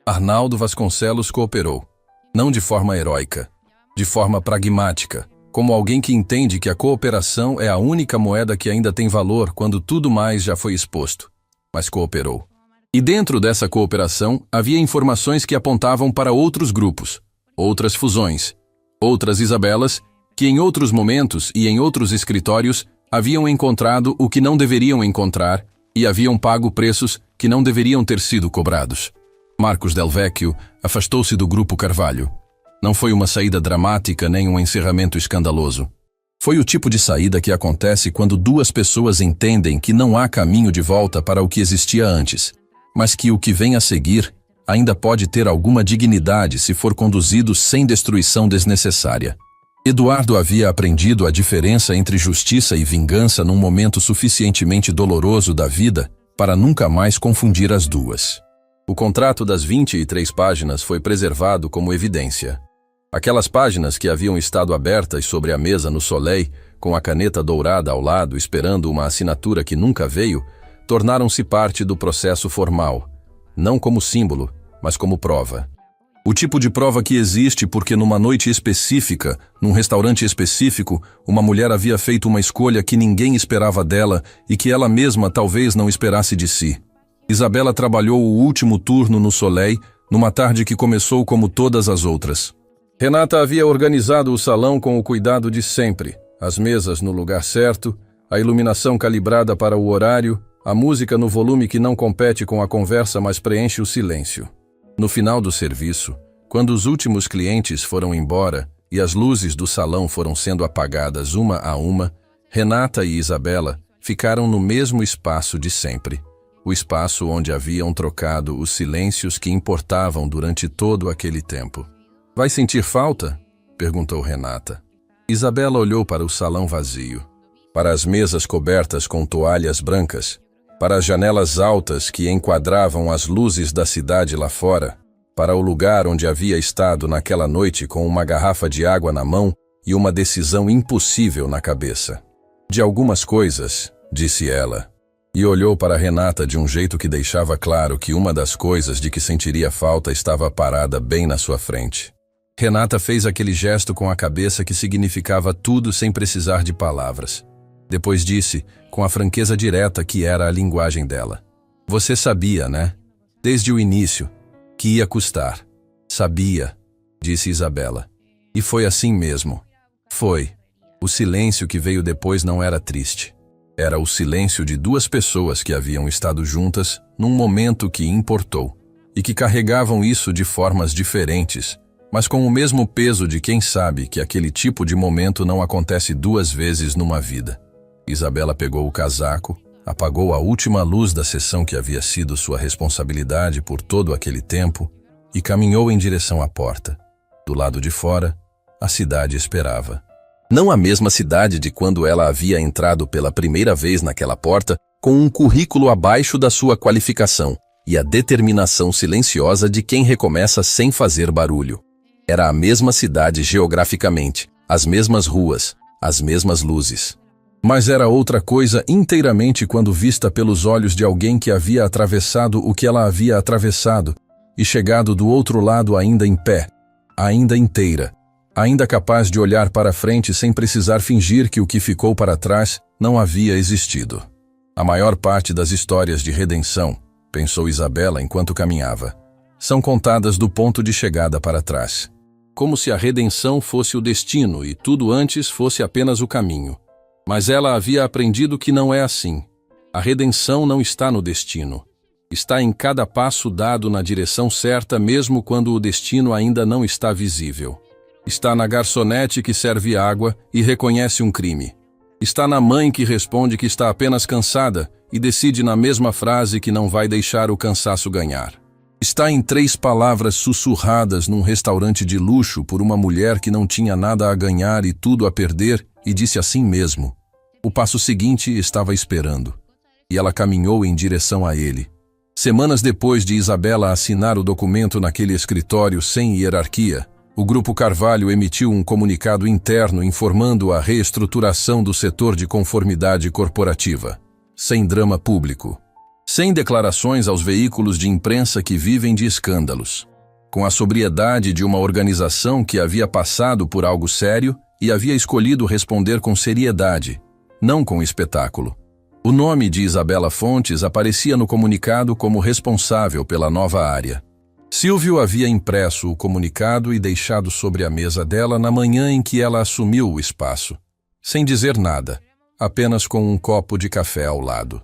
Arnaldo Vasconcelos cooperou, não de forma heróica, de forma pragmática, como alguém que entende que a cooperação é a única moeda que ainda tem valor quando tudo mais já foi exposto, mas cooperou. E dentro dessa cooperação havia informações que apontavam para outros grupos, outras fusões, outras Isabelas, que em outros momentos e em outros escritórios haviam encontrado o que não deveriam encontrar e haviam pago preços que não deveriam ter sido cobrados. Marcos Del Vecchio afastou-se do Grupo Carvalho. Não foi uma saída dramática nem um encerramento escandaloso. Foi o tipo de saída que acontece quando duas pessoas entendem que não há caminho de volta para o que existia antes, mas que o que vem a seguir ainda pode ter alguma dignidade se for conduzido sem destruição desnecessária. Eduardo havia aprendido a diferença entre justiça e vingança num momento suficientemente doloroso da vida para nunca mais confundir as duas. O contrato das 23 páginas foi preservado como evidência. Aquelas páginas que haviam estado abertas sobre a mesa no Soleil, com a caneta dourada ao lado esperando uma assinatura que nunca veio, tornaram-se parte do processo formal, não como símbolo, mas como prova. O tipo de prova que existe porque numa noite específica, num restaurante específico, uma mulher havia feito uma escolha que ninguém esperava dela e que ela mesma talvez não esperasse de si. Isabela trabalhou o último turno no Soleil, numa tarde que começou como todas as outras. Renata havia organizado o salão com o cuidado de sempre, as mesas no lugar certo, a iluminação calibrada para o horário, a música no volume que não compete com a conversa, mas preenche o silêncio. No final do serviço, quando os últimos clientes foram embora e as luzes do salão foram sendo apagadas uma a uma, Renata e Isabela ficaram no mesmo espaço de sempre. O espaço onde haviam trocado os silêncios que importavam durante todo aquele tempo. "Vai sentir falta?" perguntou Renata. Isabela olhou para o salão vazio, para as mesas cobertas com toalhas brancas, para as janelas altas que enquadravam as luzes da cidade lá fora, para o lugar onde havia estado naquela noite com uma garrafa de água na mão e uma decisão impossível na cabeça. "De algumas coisas", disse ela, e olhou para Renata de um jeito que deixava claro que uma das coisas de que sentiria falta estava parada bem na sua frente. Renata fez aquele gesto com a cabeça que significava tudo sem precisar de palavras. Depois disse, com a franqueza direta que era a linguagem dela: "Você sabia, né? Desde o início, que ia custar." "Sabia", disse Isabela. E foi assim mesmo. Foi. O silêncio que veio depois não era triste. Era o silêncio de duas pessoas que haviam estado juntas num momento que importou, e que carregavam isso de formas diferentes, mas com o mesmo peso de quem sabe que aquele tipo de momento não acontece duas vezes numa vida. Isabela pegou o casaco, apagou a última luz da sessão que havia sido sua responsabilidade por todo aquele tempo e caminhou em direção à porta. Do lado de fora, a cidade esperava. Não a mesma cidade de quando ela havia entrado pela primeira vez naquela porta com um currículo abaixo da sua qualificação e a determinação silenciosa de quem recomeça sem fazer barulho. Era a mesma cidade geograficamente, as mesmas ruas, as mesmas luzes. Mas era outra coisa inteiramente quando vista pelos olhos de alguém que havia atravessado o que ela havia atravessado e chegado do outro lado ainda em pé, ainda inteira, ainda capaz de olhar para frente sem precisar fingir que o que ficou para trás não havia existido. A maior parte das histórias de redenção, pensou Isabela enquanto caminhava, são contadas do ponto de chegada para trás. Como se a redenção fosse o destino e tudo antes fosse apenas o caminho. Mas ela havia aprendido que não é assim. A redenção não está no destino. Está em cada passo dado na direção certa mesmo quando o destino ainda não está visível. Está na garçonete que serve água e reconhece um crime. Está na mãe que responde que está apenas cansada e decide na mesma frase que não vai deixar o cansaço ganhar. Está em 3 palavras sussurradas num restaurante de luxo por uma mulher que não tinha nada a ganhar e tudo a perder e disse assim mesmo. O passo seguinte estava esperando. E ela caminhou em direção a ele. Semanas depois de Isabela assinar o documento naquele escritório sem hierarquia, O Grupo Carvalho emitiu um comunicado interno informando a reestruturação do setor de conformidade corporativa, sem drama público, sem declarações aos veículos de imprensa que vivem de escândalos, com a sobriedade de uma organização que havia passado por algo sério e havia escolhido responder com seriedade, não com espetáculo. O nome de Isabela Fontes aparecia no comunicado como responsável pela nova área. Silvio havia impresso o comunicado e deixado sobre a mesa dela na manhã em que ela assumiu o espaço, sem dizer nada, apenas com um copo de café ao lado.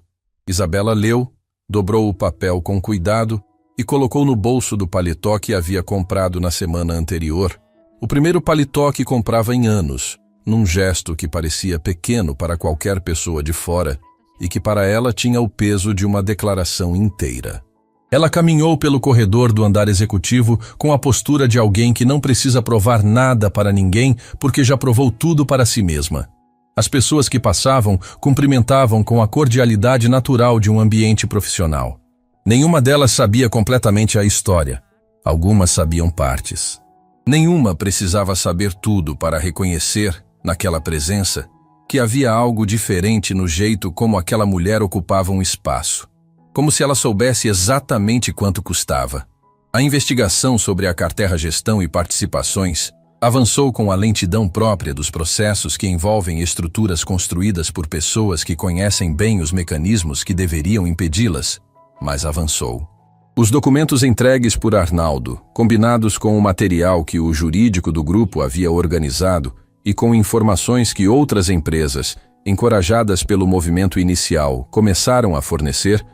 Isabela leu, dobrou o papel com cuidado e colocou no bolso do paletó que havia comprado na semana anterior, o primeiro paletó que comprava em anos, num gesto que parecia pequeno para qualquer pessoa de fora e que para ela tinha o peso de uma declaração inteira. Ela caminhou pelo corredor do andar executivo com a postura de alguém que não precisa provar nada para ninguém porque já provou tudo para si mesma. As pessoas que passavam cumprimentavam com a cordialidade natural de um ambiente profissional. Nenhuma delas sabia completamente a história. Algumas sabiam partes. Nenhuma precisava saber tudo para reconhecer, naquela presença, que havia algo diferente no jeito como aquela mulher ocupava um espaço. Como se ela soubesse exatamente quanto custava. A investigação sobre a Carterra Gestão e Participações avançou com a lentidão própria dos processos que envolvem estruturas construídas por pessoas que conhecem bem os mecanismos que deveriam impedi-las, mas avançou. Os documentos entregues por Arnaldo, combinados com o material que o jurídico do grupo havia organizado e com informações que outras empresas, encorajadas pelo movimento inicial, começaram a fornecer,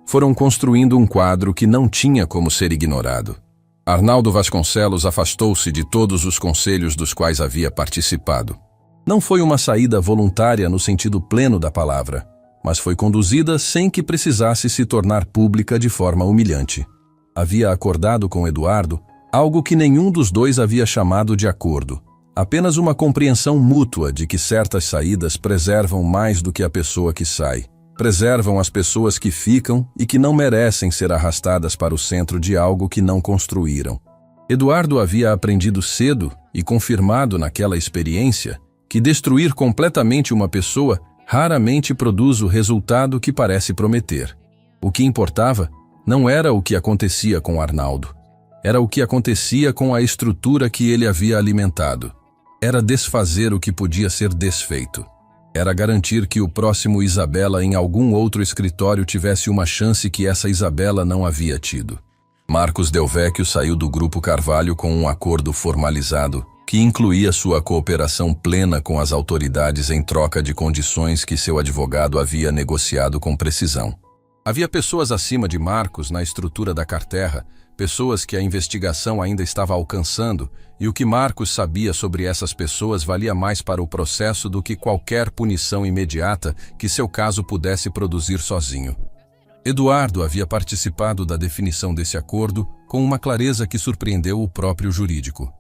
foram construindo um quadro que não tinha como ser ignorado. Arnaldo Vasconcelos afastou-se de todos os conselhos dos quais havia participado. Não foi uma saída voluntária no sentido pleno da palavra, mas foi conduzida sem que precisasse se tornar pública de forma humilhante. Havia acordado com Eduardo algo que nenhum dos dois havia chamado de acordo, apenas uma compreensão mútua de que certas saídas preservam mais do que a pessoa que sai. Preservam as pessoas que ficam e que não merecem ser arrastadas para o centro de algo que não construíram. Eduardo havia aprendido cedo e confirmado naquela experiência que destruir completamente uma pessoa raramente produz o resultado que parece prometer. O que importava não era o que acontecia com Arnaldo, era o que acontecia com a estrutura que ele havia alimentado. Era desfazer o que podia ser desfeito. Era garantir que o próximo Isabela em algum outro escritório tivesse uma chance que essa Isabela não havia tido. Marcos Del Vecchio saiu do Grupo Carvalho com um acordo formalizado que incluía sua cooperação plena com as autoridades em troca de condições que seu advogado havia negociado com precisão. Havia pessoas acima de Marcos na estrutura da Carterra, pessoas que a investigação ainda estava alcançando, e o que Marcos sabia sobre essas pessoas valia mais para o processo do que qualquer punição imediata que seu caso pudesse produzir sozinho. Eduardo havia participado da definição desse acordo com uma clareza que surpreendeu o próprio jurídico.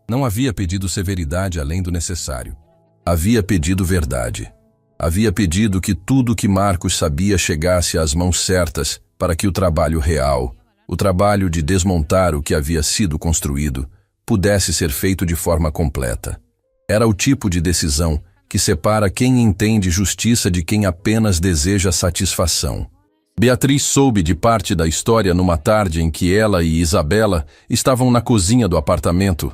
Não havia pedido severidade além do necessário. Havia pedido verdade. Havia pedido que tudo que Marcos sabia chegasse às mãos certas para que o trabalho real, o trabalho de desmontar o que havia sido construído, pudesse ser feito de forma completa. Era o tipo de decisão que separa quem entende justiça de quem apenas deseja satisfação. Beatriz soube de parte da história numa tarde em que ela e Isabela estavam na cozinha do apartamento,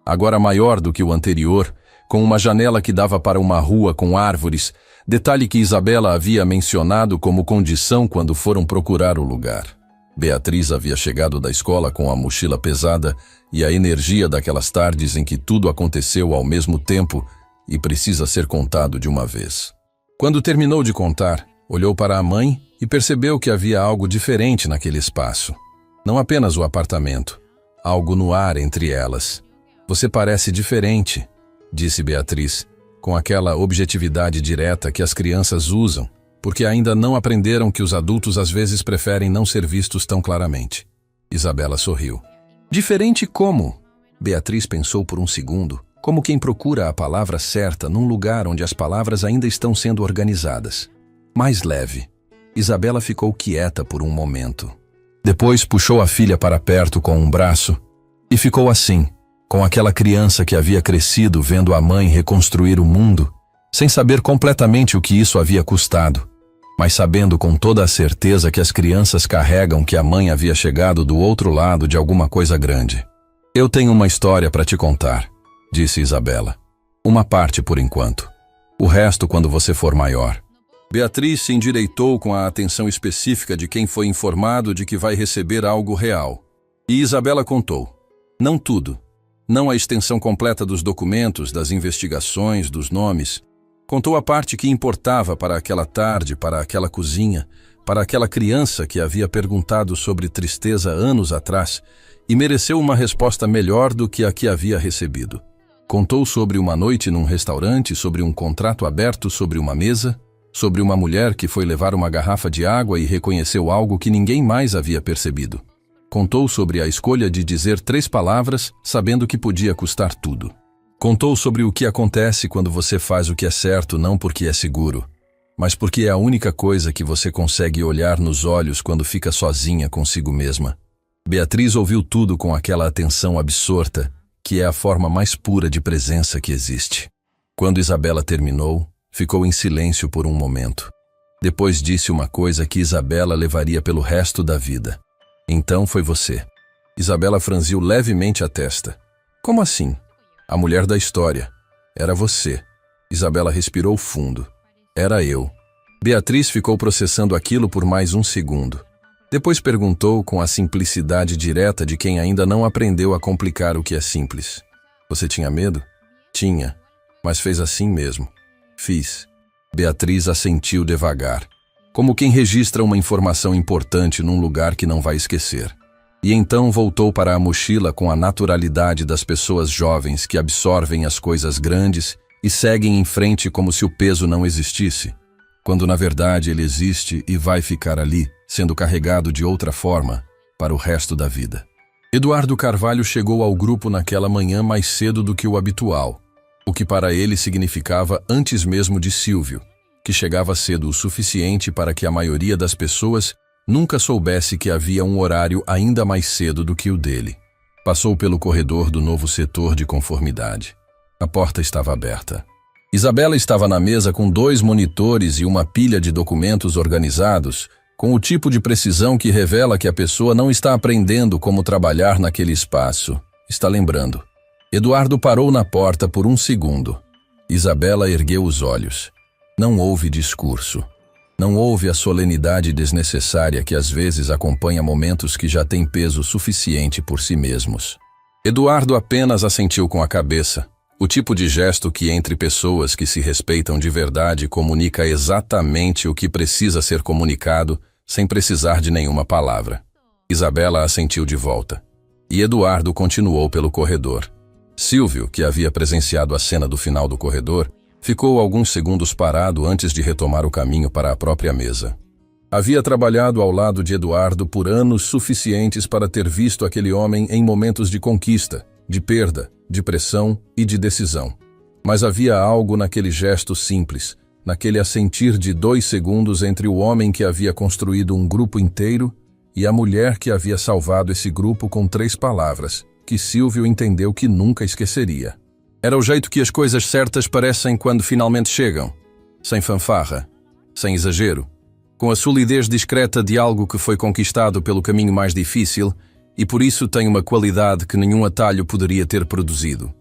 agora maior do que o anterior, com uma janela que dava para uma rua com árvores, detalhe que Isabela havia mencionado como condição quando foram procurar o lugar. Beatriz havia chegado da escola com a mochila pesada e a energia daquelas tardes em que tudo aconteceu ao mesmo tempo e precisa ser contado de uma vez. Quando terminou de contar, olhou para a mãe e percebeu que havia algo diferente naquele espaço. Não apenas o apartamento, algo no ar entre elas. "Você parece diferente", disse Beatriz, com aquela objetividade direta que as crianças usam, porque ainda não aprenderam que os adultos às vezes preferem não ser vistos tão claramente. Isabela sorriu. "Diferente como?" Beatriz pensou por um segundo, como quem procura a palavra certa num lugar onde as palavras ainda estão sendo organizadas. "Mais leve." Isabela ficou quieta por um momento. Depois puxou a filha para perto com um braço e ficou assim, com aquela criança que havia crescido vendo a mãe reconstruir o mundo, sem saber completamente o que isso havia custado, mas sabendo com toda a certeza que as crianças carregam que a mãe havia chegado do outro lado de alguma coisa grande. Eu tenho uma história para te contar, disse Isabela. Uma parte por enquanto. O resto quando você for maior. Beatriz se endireitou com a atenção específica de quem foi informado de que vai receber algo real. E Isabela contou. Não tudo. Não a extensão completa dos documentos, das investigações, dos nomes. Contou a parte que importava para aquela tarde, para aquela cozinha, para aquela criança que havia perguntado sobre tristeza anos atrás e mereceu uma resposta melhor do que a que havia recebido. Contou sobre uma noite num restaurante, sobre um contrato aberto sobre uma mesa, sobre uma mulher que foi levar uma garrafa de água e reconheceu algo que ninguém mais havia percebido. Contou sobre a escolha de dizer 3 palavras, sabendo que podia custar tudo. Contou sobre o que acontece quando você faz o que é certo não porque é seguro, mas porque é a única coisa que você consegue olhar nos olhos quando fica sozinha consigo mesma. Beatriz ouviu tudo com aquela atenção absorta, que é a forma mais pura de presença que existe. Quando Isabela terminou, ficou em silêncio por um momento. Depois disse uma coisa que Isabela levaria pelo resto da vida. Então foi você. Isabela franziu levemente a testa. Como assim? A mulher da história. Era você. Isabela respirou fundo. Era eu. Beatriz ficou processando aquilo por mais um segundo. Depois perguntou com a simplicidade direta de quem ainda não aprendeu a complicar o que é simples. Você tinha medo? Tinha, mas fez assim mesmo. Fiz. Beatriz assentiu devagar, como quem registra uma informação importante num lugar que não vai esquecer. E então voltou para a mochila com a naturalidade das pessoas jovens que absorvem as coisas grandes e seguem em frente como se o peso não existisse, quando na verdade ele existe e vai ficar ali, sendo carregado de outra forma, para o resto da vida. Eduardo Carvalho chegou ao grupo naquela manhã mais cedo do que o habitual, o que para ele significava antes mesmo de Silvio, que chegava cedo o suficiente para que a maioria das pessoas nunca soubesse que havia um horário ainda mais cedo do que o dele. Passou pelo corredor do novo setor de conformidade. A porta estava aberta. Isabela estava na mesa com 2 monitores e uma pilha de documentos organizados, com o tipo de precisão que revela que a pessoa não está aprendendo como trabalhar naquele espaço. Está lembrando. Eduardo parou na porta por um segundo. Isabela ergueu os olhos. Não houve discurso. Não houve a solenidade desnecessária que às vezes acompanha momentos que já têm peso suficiente por si mesmos. Eduardo apenas assentiu com a cabeça, o tipo de gesto que entre pessoas que se respeitam de verdade comunica exatamente o que precisa ser comunicado sem precisar de nenhuma palavra. Isabela assentiu de volta. E Eduardo continuou pelo corredor. Silvio, que havia presenciado a cena do final do corredor, ficou alguns segundos parado antes de retomar o caminho para a própria mesa. Havia trabalhado ao lado de Eduardo por anos suficientes para ter visto aquele homem em momentos de conquista, de perda, de pressão e de decisão. Mas havia algo naquele gesto simples, naquele assentir de 2 segundos entre o homem que havia construído um grupo inteiro e a mulher que havia salvado esse grupo com 3 palavras, que Silvio entendeu que nunca esqueceria. Era o jeito que as coisas certas parecem quando finalmente chegam, sem fanfarra, sem exagero, com a solidez discreta de algo que foi conquistado pelo caminho mais difícil e por isso tem uma qualidade que nenhum atalho poderia ter produzido.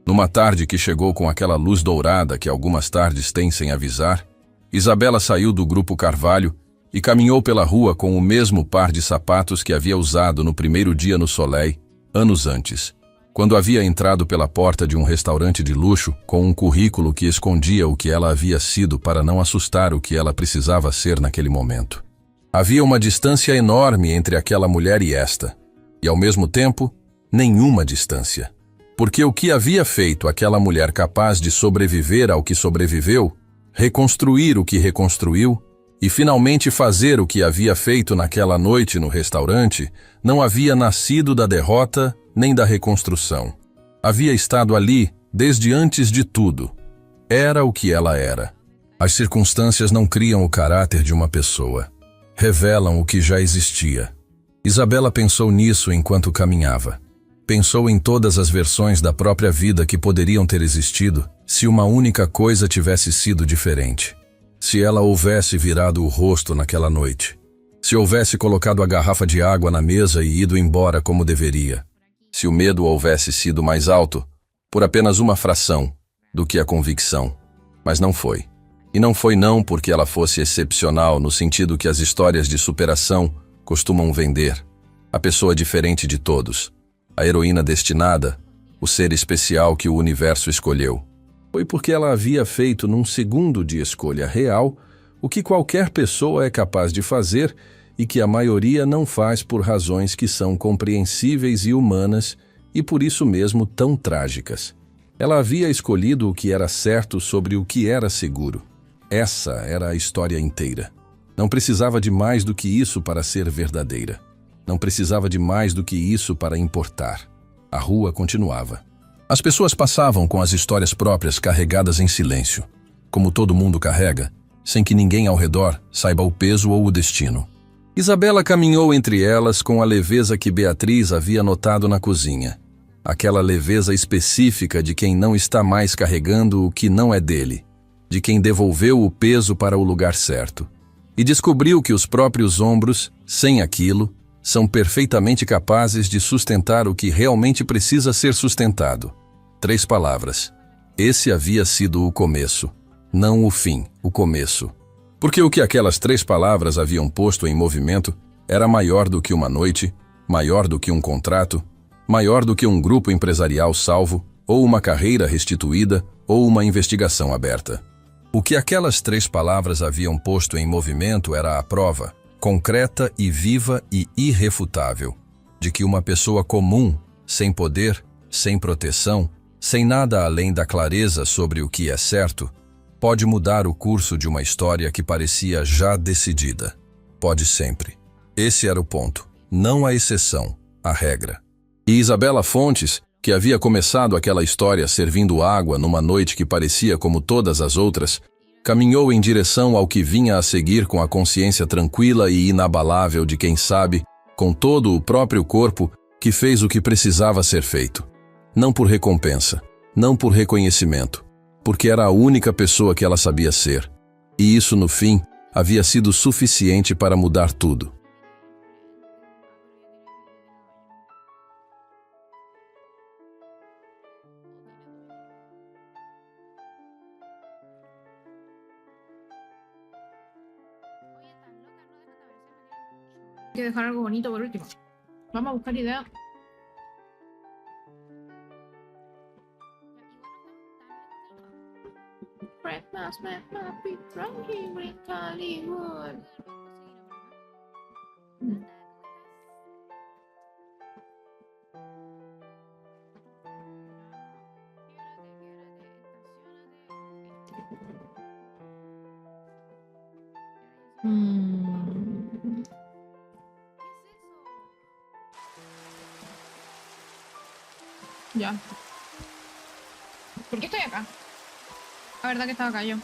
Numa tarde que chegou com aquela luz dourada que algumas tardes têm sem avisar, Isabela saiu do grupo Carvalho e caminhou pela rua com o mesmo par de sapatos que havia usado no primeiro dia no Soleil, anos antes, quando havia entrado pela porta de um restaurante de luxo com um currículo que escondia o que ela havia sido para não assustar o que ela precisava ser naquele momento. Havia uma distância enorme entre aquela mulher e esta, e ao mesmo tempo, nenhuma distância. Porque o que havia feito aquela mulher capaz de sobreviver ao que sobreviveu, reconstruir o que reconstruiu, e finalmente fazer o que havia feito naquela noite no restaurante, não havia nascido da derrota nem da reconstrução. Havia estado ali desde antes de tudo. Era o que ela era. As circunstâncias não criam o caráter de uma pessoa. Revelam o que já existia. Isabela pensou nisso enquanto caminhava. Pensou em todas as versões da própria vida que poderiam ter existido se uma única coisa tivesse sido diferente. Se ela houvesse virado o rosto naquela noite. Se houvesse colocado a garrafa de água na mesa e ido embora como deveria. Se o medo houvesse sido mais alto, por apenas uma fração, do que a convicção. Mas não foi. E não foi não porque ela fosse excepcional no sentido que as histórias de superação costumam vender. A pessoa diferente de todos. A heroína destinada, o ser especial que o universo escolheu. Foi porque ela havia feito num segundo de escolha real o que qualquer pessoa é capaz de fazer e que a maioria não faz por razões que são compreensíveis e humanas e por isso mesmo tão trágicas. Ela havia escolhido o que era certo sobre o que era seguro. Essa era a história inteira. Não precisava de mais do que isso para ser verdadeira. Não precisava de mais do que isso para importar. A rua continuava. As pessoas passavam com as histórias próprias carregadas em silêncio, como todo mundo carrega, sem que ninguém ao redor saiba o peso ou o destino. Isabela caminhou entre elas com a leveza que Beatriz havia notado na cozinha. Aquela leveza específica de quem não está mais carregando o que não é dele, de quem devolveu o peso para o lugar certo. E descobriu que os próprios ombros, sem aquilo, são perfeitamente capazes de sustentar o que realmente precisa ser sustentado. 3 palavras. Esse havia sido o começo. Não o fim, o começo. Porque o que aquelas 3 palavras haviam posto em movimento era maior do que uma noite, maior do que um contrato, maior do que um grupo empresarial salvo, ou uma carreira restituída, ou uma investigação aberta. O que aquelas 3 palavras haviam posto em movimento era a prova, concreta e viva e irrefutável, de que uma pessoa comum, sem poder, sem proteção, sem nada além da clareza sobre o que é certo, pode mudar o curso de uma história que parecia já decidida. Pode sempre. Esse era o ponto, não a exceção, a regra. E Isabela Fontes, que havia começado aquela história servindo água numa noite que parecia como todas as outras, caminhou em direção ao que vinha a seguir com a consciência tranquila e inabalável de quem sabe, com todo o próprio corpo, que fez o que precisava ser feito. Não por recompensa, não por reconhecimento, porque era a única pessoa que ela sabia ser. E isso, no fim, havia sido suficiente para mudar tudo. Hay que dejar algo bonito por último. Vamos a buscar ideas. Christmas make my feet from here in Hollywood. Ya. ¿Por qué estoy acá? La verdad que estaba acá yo.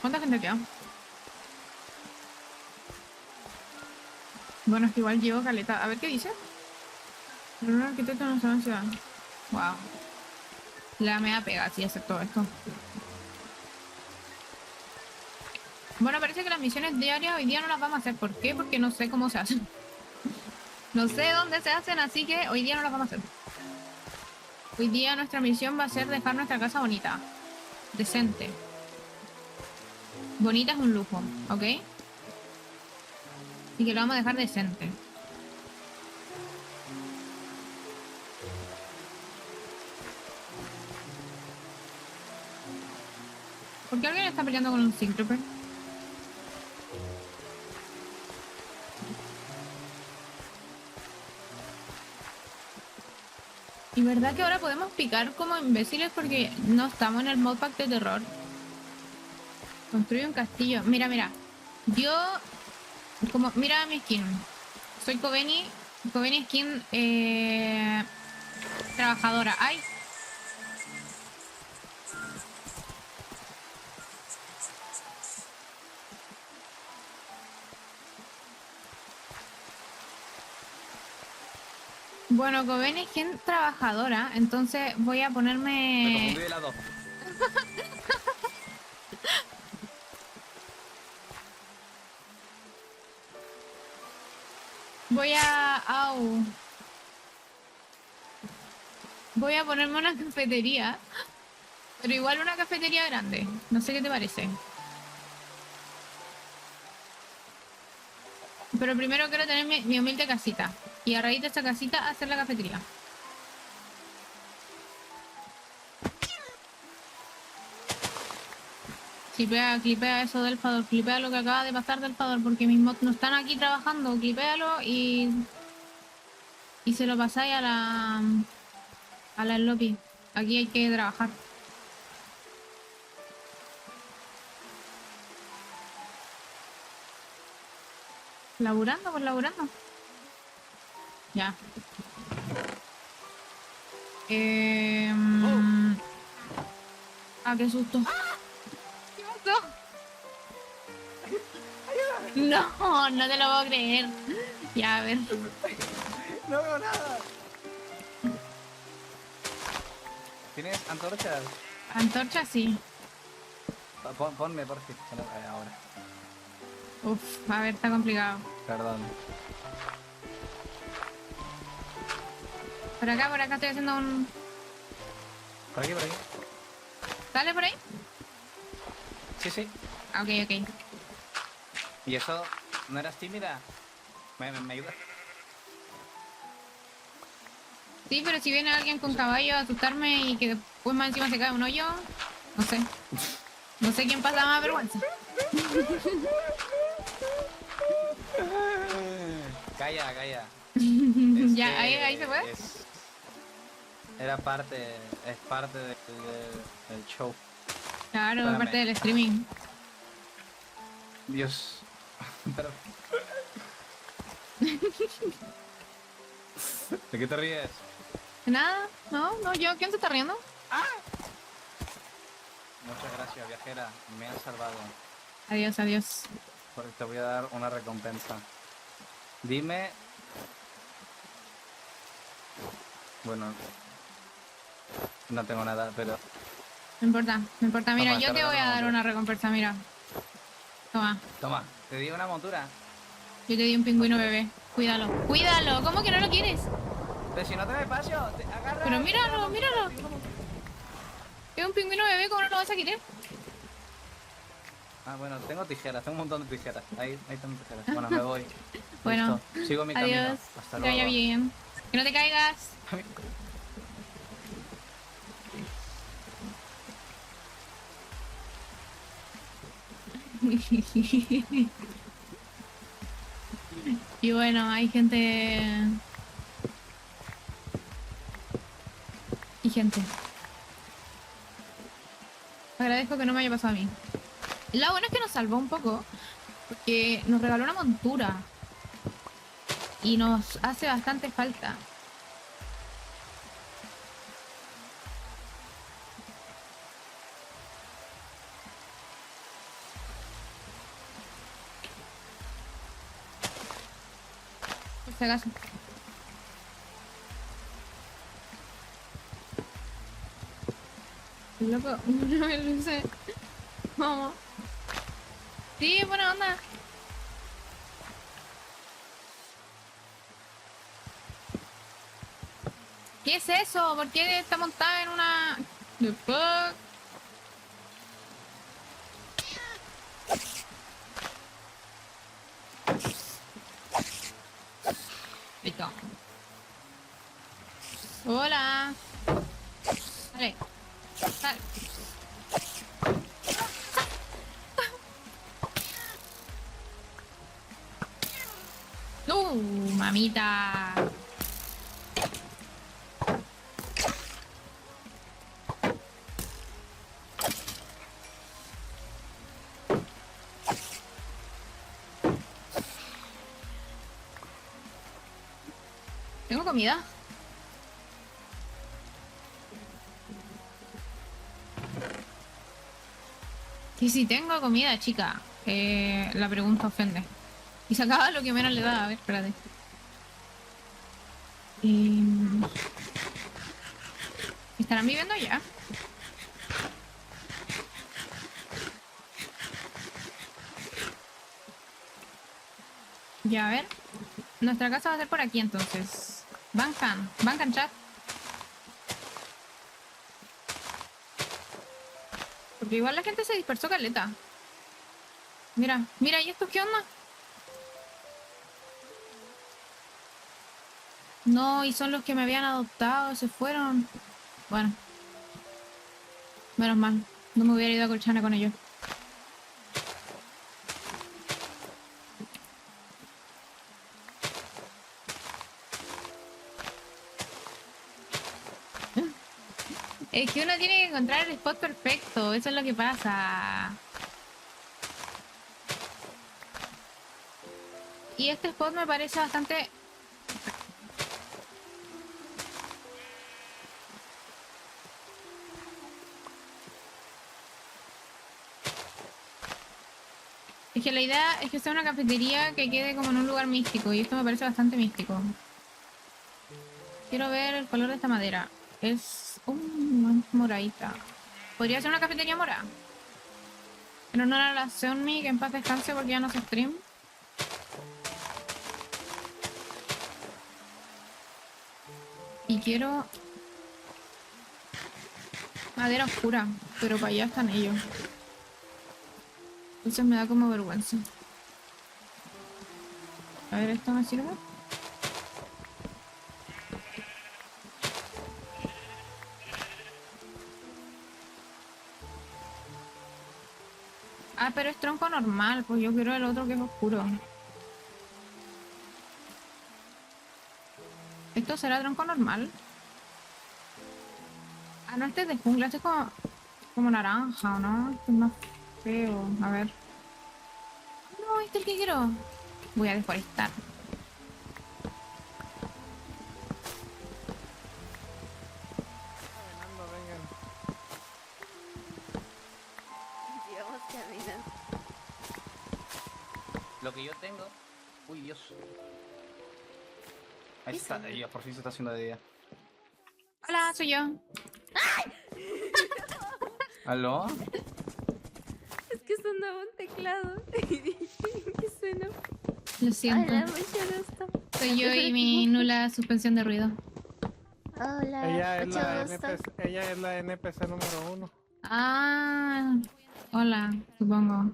¿Cuánta gente queda? Bueno, es que igual llevo caleta. A ver qué dice. Pero un arquitecto no sabe ciudad. Wow. La me da pega si hacer todo esto. Bueno, parece que las misiones diarias hoy día no las vamos a hacer. ¿Por qué? Porque no sé cómo se hacen. No sé dónde se hacen, así que hoy día no las vamos a hacer. Hoy día nuestra misión va a ser dejar nuestra casa bonita. Decente. Bonita es un lujo, ¿ok? Y que lo vamos a dejar decente. ¿Por qué alguien está peleando con un Sync Trooper? Y verdad que ahora podemos picar como imbéciles porque no estamos en el modpack de terror. Construye un castillo. Mira, mira. Yo, como, mira mi skin. Soy Kobeni. Kobeni skin trabajadora. ¡Ay! Bueno, Coven es quien trabajadora, entonces voy a Me ponerme... confundí de lado. Voy a... Au. Voy a ponerme una cafetería. Pero igual una cafetería grande. No sé qué te parece. Pero primero quiero tener mi humilde casita. Y a raíz de esta casita hacer la cafetería. Clipea eso del Fador. Clipea lo que acaba de pasar del Fador. Porque mis mods no están aquí trabajando. Clipéalo y se lo pasáis a la lobby. Aquí hay que trabajar. Laburando, pues laburando. Ya. Ah, qué susto. ¿Qué pasó? No, no te lo puedo creer. Ya, a ver. No veo nada. ¿Tienes antorchas? Antorcha, sí. Ponme, por fin. Ahora. Uf, a ver, está complicado. Perdón. Por acá estoy haciendo un... Por aquí, por aquí. ¿Sale por ahí? Sí, sí. Ah, ok, ok. ¿Y eso? ¿No eras tímida? ¿Me ayudas? Sí, pero si viene alguien con caballo a asustarme y que después más encima se cae un hoyo, no sé. No sé quién pasa más vergüenza. Calla, calla. Ya, que ahí se fue. Era parte, es parte del show. Claro, Espérame. parte del streaming. Dios. Pero- ¿De qué te ríes? Nada, no, yo, ¿quién se está riendo? Muchas gracias, viajera. Me has salvado. Adiós, adiós. Porque te voy a dar una recompensa. Dime... Bueno... No tengo nada, pero... No importa, no importa. Mira, Toma, yo te te voy a regalo dar una una recompensa, mira. Toma, Toma, te di una montura. yo te di un pingüino bebé. Cuídalo, cuídalo. ¿Cómo que no lo quieres? Pero si no te me paso, te agarra... Pero míralo, míralo. Es un pingüino bebé, ¿cómo no lo vas a querer? Ah, bueno, tengo tijeras, tengo un montón de tijeras. Ahí tengo tijeras. Bueno, me voy. Bueno, Listo, sigo mi adiós. camino. Hasta Que vaya luego. bien. Que no te caigas. Y bueno, hay gente... Y gente. Agradezco que no me haya pasado a mí. Lo bueno es que nos salvó un poco, porque nos regaló una montura. Y nos hace bastante falta. Por si acaso. Loco, no me luce. Vamos. Sí, buena onda. ¿Qué es eso? ¿Por qué está montada en una... The fuck? Listo. Hola. Dale. Dale. Mamita. ¿Tengo comida? Sí, tengo comida, chica. La pregunta ofende. Y se acaba lo que menos le da. A ver, espérate. ¿Estarán viviendo ya? Ya, a ver. Nuestra casa va a ser por aquí entonces. Bancan chat. Porque igual la gente se dispersó caleta. Mira, mira, ¿y estos qué onda? No, y son los que me habían adoptado, se fueron. Bueno. Menos mal. No me hubiera ido a Colchana con ellos. Es que uno tiene que encontrar el spot perfecto, eso es lo que pasa. Y este spot me parece bastante... Es que la idea es que sea una cafetería que quede como en un lugar místico, y esto me parece bastante místico. Quiero ver el color de esta madera. Es moradita. Podría ser una cafetería morada. Pero no era la Seonmi, que en paz descanse porque ya no se stream. Y quiero madera oscura, pero para allá están ellos. Entonces me da como vergüenza. A ver, ¿esto me sirve? Ah, pero es tronco normal, pues yo quiero el otro que es oscuro. ¿Esto será tronco normal? Ah, no, este es de jungla, este es como naranja, ¿o no? Este es más feo, a ver. No, este es el que quiero. Voy a deforestar. Caminando, vengan. Digamos caminando. Lo que yo tengo... Uy, Dios. Ahí está, de día, por fin se está haciendo de día. Hola, soy yo. ¿Aló? Es que sonaba un teclado y dije, ¿qué suena? Lo siento. Hola, mucho gusto. Soy yo y mi nula suspensión de ruido. Hola, Ella es, mucho la gusto. ella es la NPC número 1. Ah, hola, supongo.